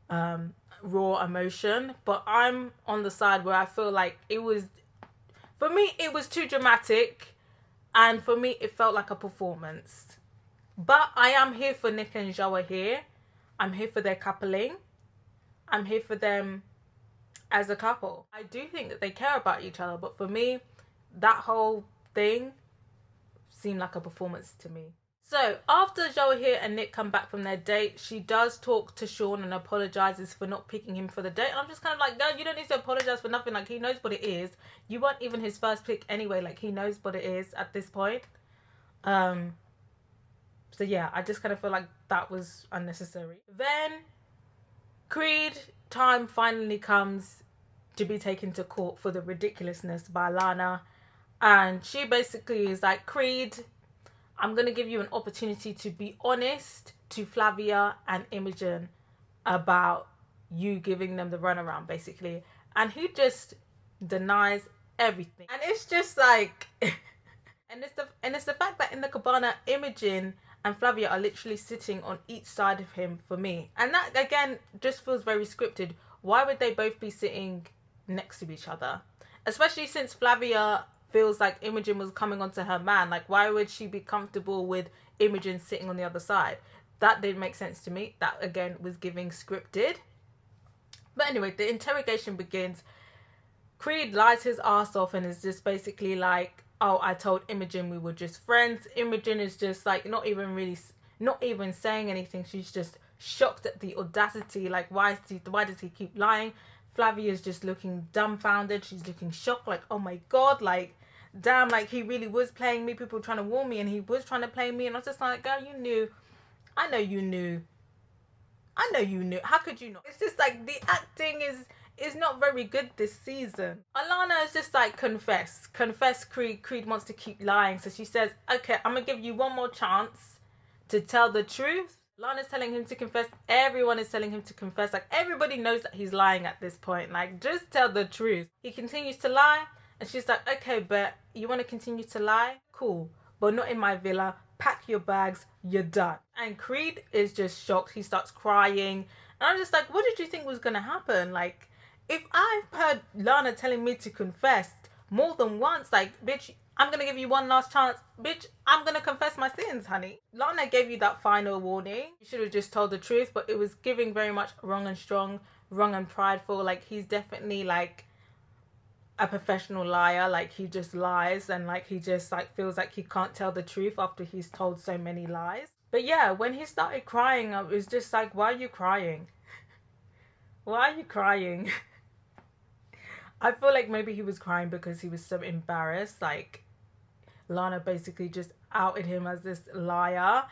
raw emotion. But I'm on the side where I feel like it was, for me, it was too dramatic, and for me, it felt like a performance. But I am here for Nick and Jawahir. I'm here for their coupling. I'm here for them as a couple. I do think that they care about each other, but for me, that whole thing seemed like a performance to me. So after Jawahir and Nick come back from their date, she does talk to Sean and apologizes for not picking him for the date. And I'm just kind of like, girl, you don't need to apologize for nothing. Like, he knows what it is. You weren't even his first pick anyway. Like, he knows what it is at this point. So yeah, I just kind of feel like that was unnecessary. Then Creed time finally comes to be taken to court for the ridiculousness by Lana. And she basically is like, Creed, I'm going to give you an opportunity to be honest to Flavia and Imogen about you giving them the runaround, basically. And he just denies everything. And it's just like... and it's the fact that in the cabana, Imogen and Flavia are literally sitting on each side of him for me. And that, again, just feels very scripted. Why would they both be sitting next to each other? Especially since Flavia feels like Imogen was coming onto her man. Like, why would she be comfortable with Imogen sitting on the other side? That didn't make sense to me. That, again, was giving scripted. But anyway, the interrogation begins. Creed lies his ass off and is just basically like, oh, I told Imogen we were just friends. Imogen is just like not even saying anything. She's just shocked at the audacity. Like, why does he keep lying? Flavia is just looking dumbfounded. She's looking shocked, like, oh my god, like, damn, like, he really was playing me. People were trying to warn me and he was trying to play me. And I was just like, girl, you knew. I know you knew. How could you not? It's just like the acting is not very good this season. Alana is just like, confess, Creed. Creed wants to keep lying. So she says, okay, I'm going to give you one more chance to tell the truth. Lana's telling him to confess. Everyone is telling him to confess. Like, everybody knows that he's lying at this point. Like, just tell the truth. He continues to lie. And she's like, okay, but you want to continue to lie? Cool. But not in my villa. Pack your bags. You're done. And Creed is just shocked. He starts crying. And I'm just like, what did you think was going to happen? Like, if I've heard Lana telling me to confess more than once, like, bitch, I'm going to give you one last chance. Bitch, I'm going to confess my sins, honey. Lana gave you that final warning. You should have just told the truth, but it was giving very much wrong and strong, wrong and prideful. Like, he's definitely, like, a professional liar. Like, he just lies, and, like, he just, like, feels like he can't tell the truth after he's told so many lies. But yeah, when he started crying, I was just like, why are you crying? Why are you crying? I feel like maybe he was crying because he was so embarrassed. Like, Lana basically just outed him as this liar,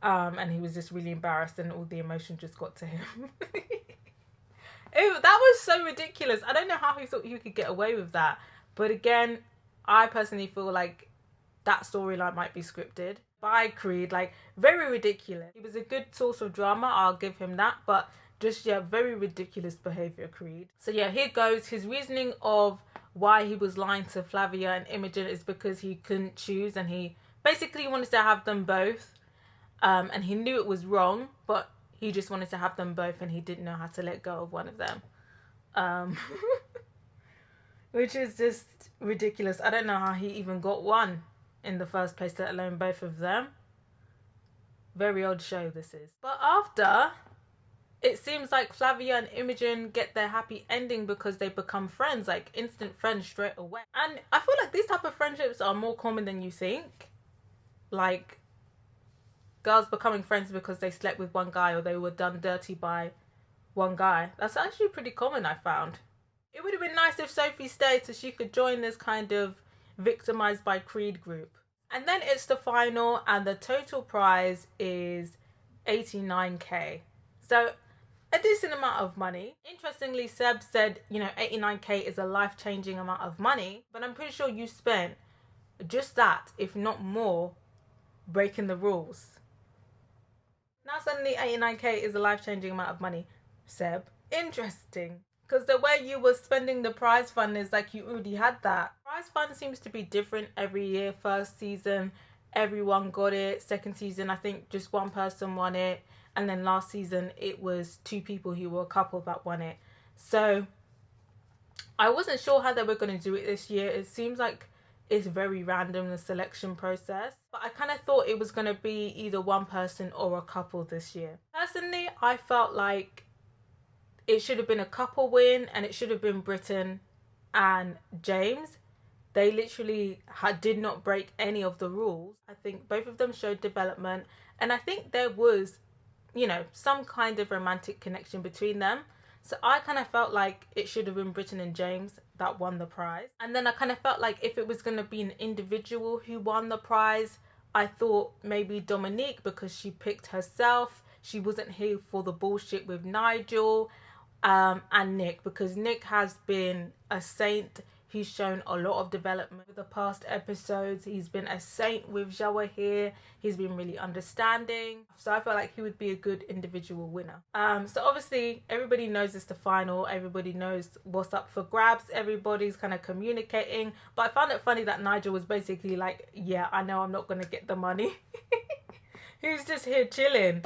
and he was just really embarrassed, and all the emotion just got to him. That was so ridiculous. I don't know how he thought he could get away with that. But again, I personally feel like that storyline might be scripted by Creed. Like, very ridiculous. He was a good source of drama, I'll give him that, but just, yeah, very ridiculous behavior, Creed. So yeah, here goes. His reasoning of why he was lying to Flavia and Imogen is because he couldn't choose, and he basically wanted to have them both, and he knew it was wrong, but he just wanted to have them both, and he didn't know how to let go of one of them. Which is just ridiculous. I don't know how he even got one in the first place, let alone both of them. Very odd show this is. But after, it seems like Flavia and Imogen get their happy ending because they become friends, like instant friends straight away. And I feel like these type of friendships are more common than you think. Like, girls becoming friends because they slept with one guy or they were done dirty by one guy. That's actually pretty common, I found. It would have been nice if Sophie stayed so she could join this kind of victimized by Creed group. And then it's the final, and the total prize is 89k. So a decent amount of money. Interestingly, Seb said, 89k is a life-changing amount of money, but I'm pretty sure you spent just that, if not more, breaking the rules. Now suddenly 89k is a life-changing amount of money, Seb. Interesting. Because the way you were spending the prize fund is like you already had that. Prize fund seems to be different every year. First season, everyone got it. Second season, I think just one person won it. And then last season, it was two people who were a couple that won it. So I wasn't sure how they were going to do it this year. It seems like it's very random, the selection process. But I kind of thought it was going to be either one person or a couple this year. Personally, I felt like it should have been a couple win, and it should have been Britton and James. They literally did not break any of the rules. I think both of them showed development, and I think there was, some kind of romantic connection between them. So I kind of felt like it should have been Britton and James that won the prize. And then I kind of felt like if it was going to be an individual who won the prize, I thought maybe Dominique, because she picked herself. She wasn't here for the bullshit with Nigel. And Nick, because Nick has been a saint. He's shown a lot of development with the past episodes. He's been a saint with Joa here. He's been really understanding. So I felt like he would be a good individual winner. So obviously everybody knows it's the final. Everybody knows what's up for grabs. Everybody's kind of communicating. But I found it funny that Nigel was basically like, yeah, I know I'm not going to get the money. He's just here chilling,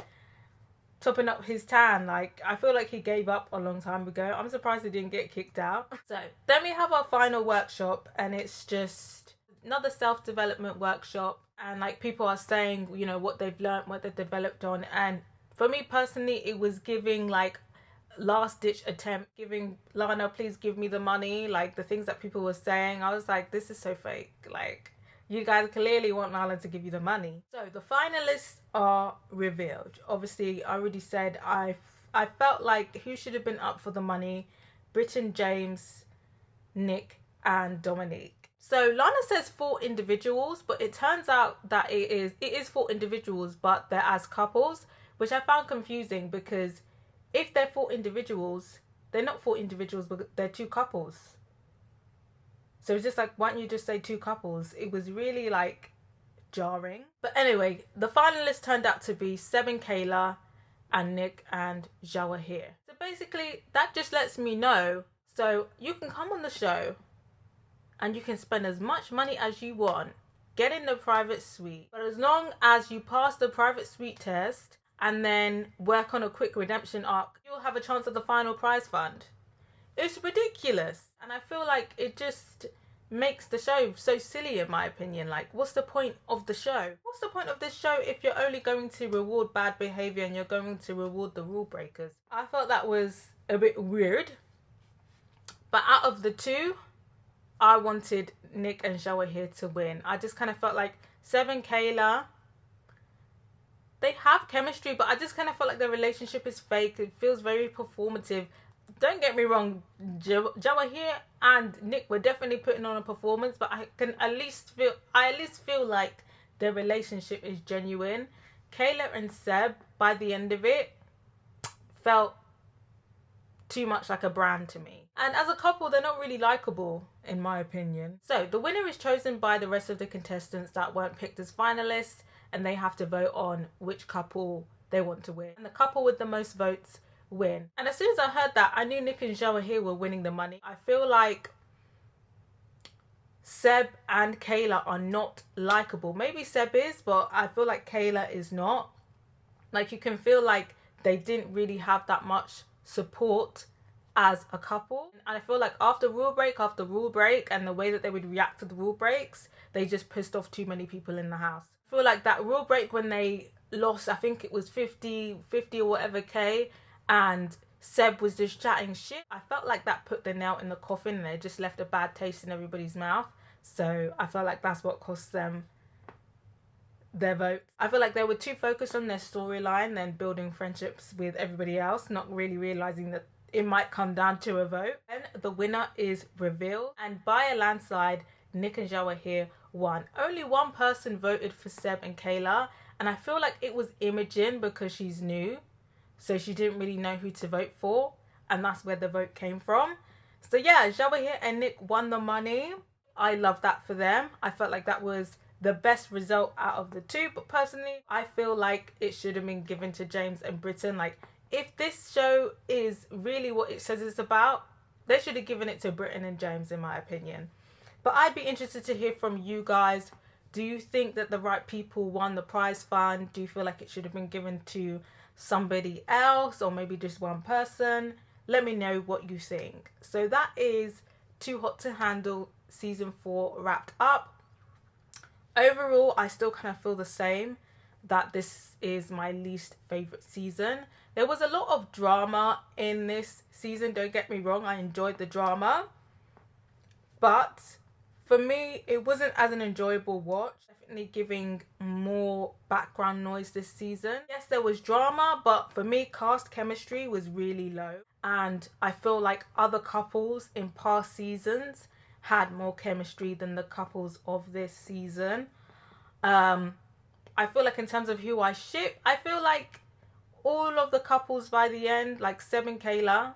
topping up his tan. Like, I feel like he gave up a long time ago. I'm surprised he didn't get kicked out. So then we have our final workshop, and it's just another self-development workshop, and like people are saying, what they've learned, what they've developed on. And for me personally, it was giving like last ditch attempt, giving Lana, please give me the money. Like, the things that people were saying, I was like, this is so fake. Like, you guys clearly want Lana to give you the money. So the finalists are revealed. Obviously, I already said I felt like who should have been up for the money: Britton, James, Nick, and Dominique. So Lana says 4 individuals, but it turns out that it is 4 individuals, but they're as couples, which I found confusing, because if they're 4 individuals, they're not 4 individuals, but they're 2 couples. So it's just like, why don't you just say 2 couples? It was really like jarring. But anyway, the finalists turned out to be Seb and Kayla and Nick and Jawahir. So basically, that just lets me know, so you can come on the show and you can spend as much money as you want, get in the private suite, but as long as you pass the private suite test and then work on a quick redemption arc, you'll have a chance at the final prize fund. It's ridiculous. And I feel like it just makes the show so silly, in my opinion. Like, what's the point of the show? What's the point of this show if you're only going to reward bad behavior and you're going to reward the rule breakers? I felt that was a bit weird. But out of the 2, I wanted Nick and Jawahir to win. I just kind of felt like Seb and Kayla, they have chemistry, but I just kind of felt like their relationship is fake. It feels very performative. Don't get me wrong, Jawahir and Nick were definitely putting on a performance, but I at least feel like their relationship is genuine. Kayla and Seb, by the end of it, felt too much like a brand to me. And as a couple, they're not really likable, in my opinion. So the winner is chosen by the rest of the contestants that weren't picked as finalists, and they have to vote on which couple they want to win. And the couple with the most votes win. And as soon as I heard that, I knew Nick and Jawahir were winning the money. I feel like Seb and Kayla are not likable. Maybe Seb is, but I feel like Kayla is not. Like, you can feel like they didn't really have that much support as a couple. And I feel like after rule break, and the way that they would react to the rule breaks, they just pissed off too many people in the house. I feel like that rule break when they lost, I think it was 50 or whatever K, and Seb was just chatting shit, I felt like that put the nail in the coffin and it just left a bad taste in everybody's mouth. So I felt like that's what cost them their vote. I feel like they were too focused on their storyline than building friendships with everybody else, not really realizing that it might come down to a vote. And the winner is revealed, and by a landslide, Nick and Jawahir won. Only one person voted for Seb and Kayla, and I feel like it was Imogen because she's new, so she didn't really know who to vote for, and that's where the vote came from. So yeah, Jawahir and Nick won the money. I love that for them. I felt like that was the best result out of the 2, but personally, I feel like it should have been given to James and Britton. Like, if this show is really what it says it's about, they should have given it to Britton and James, in my opinion. But I'd be interested to hear from you guys. Do you think that the right people won the prize fund? Do you feel like it should have been given to somebody else, or maybe just one person? Let me know what you think. So that is Too Hot to Handle season 4 wrapped up. Overall, I still kind of feel the same, that this is my least favorite season. There was a lot of drama in this season, don't get me wrong, I enjoyed the drama, but for me, it wasn't as an enjoyable watch. Definitely giving more background noise this season. Yes, there was drama, but for me, cast chemistry was really low. And I feel like other couples in past seasons had more chemistry than the couples of this season. I feel like in terms of who I ship, I feel like all of the couples by the end, like Seb and Kayla,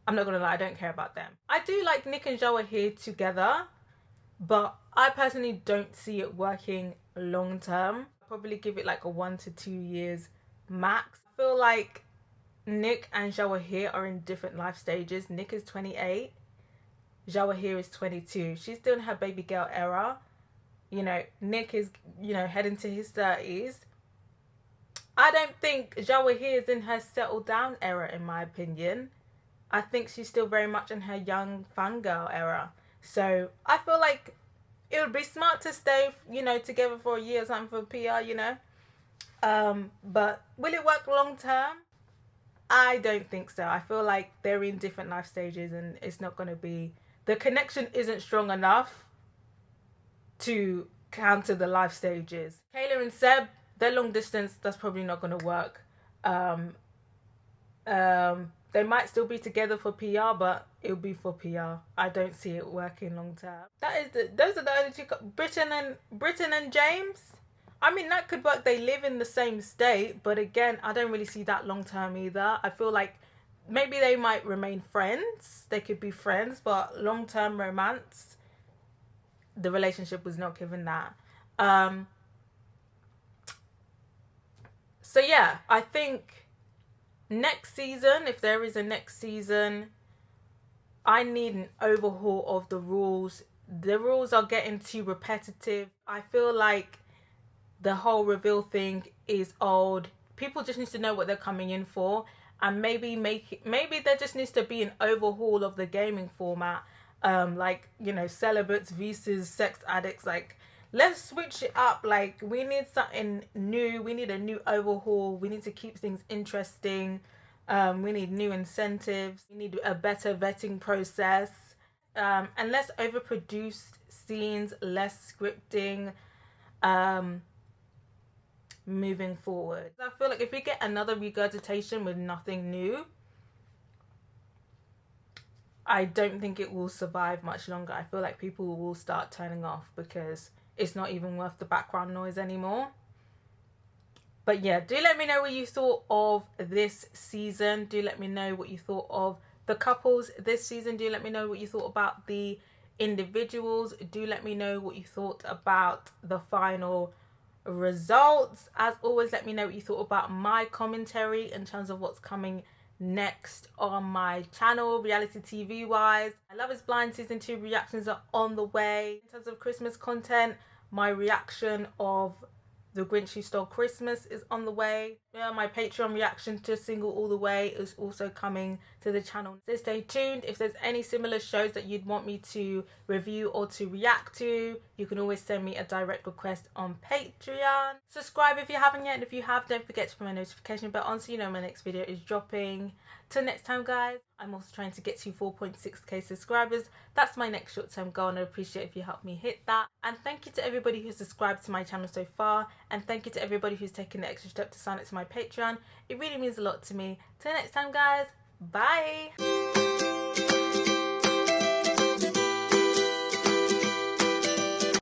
I'm not gonna lie, I don't care about them. I do like Nick and Jawahir together, but I personally don't see it working long term. I'll probably give it like a 1 to 2 years max. I feel like Nick and Jawahir are in different life stages. Nick is 28, Jawahir is 22. She's still in her baby girl era. You know, Nick is, heading to his 30s. I don't think Jawahir is in her settled down era, in my opinion. I think she's still very much in her young fangirl era. So I feel like it would be smart to stay, together for a year or something for PR, But will it work long term? I don't think so. I feel like they're in different life stages and it's not going to be... The connection isn't strong enough to counter the life stages. Kayla and Seb, they're long distance. That's probably not going to work. They might still be together for PR, but it'll be for PR. I don't see it working long term. Those are the only two. Britton and James. I mean, that could work. They live in the same state, but again, I don't really see that long term either. I feel like maybe they might remain friends. They could be friends, but long-term romance, the relationship was not given that. So yeah, I think next season, if there is a next season, I need an overhaul of the rules. The rules are getting too repetitive. I feel like the whole reveal thing is old. People just need to know what they're coming in for, and maybe there just needs to be an overhaul of the gaming format. Like, you know, celibates versus sex addicts. Like, let's switch it up. Like, we need something new. We need a new overhaul. We need to keep things interesting. We need new incentives. We need a better vetting process. And less overproduced scenes, less scripting. Moving forward, I feel like if we get another regurgitation with nothing new, I don't think it will survive much longer. I feel like people will start turning off because it's not even worth the background noise anymore. But yeah, do let me know what you thought of this season. Do let me know what you thought of the couples this season. Do let me know what you thought about the individuals. Do let me know what you thought about the final results. As always, let me know what you thought about my commentary in terms of what's coming next on my channel, reality TV wise. Love is Blind season 2 reactions are on the way. In terms of Christmas content, my reaction of The Grinch Who Stole Christmas is on the way. Yeah, my Patreon reaction to Single All the Way is also coming to the channel. So stay tuned. If there's any similar shows that you'd want me to review or to react to, you can always send me a direct request on Patreon. Subscribe if you haven't yet, and if you have, don't forget to put my notification bell on so you know my next video is dropping. Till next time, guys. I'm also trying to get to 4.6k subscribers. That's my next short-term goal, and I'd appreciate if you help me hit that. And thank you to everybody who's subscribed to my channel so far, and thank you to everybody who's taken the extra step to sign up to my Patreon. It really means a lot to me. Till next time, guys. Bye.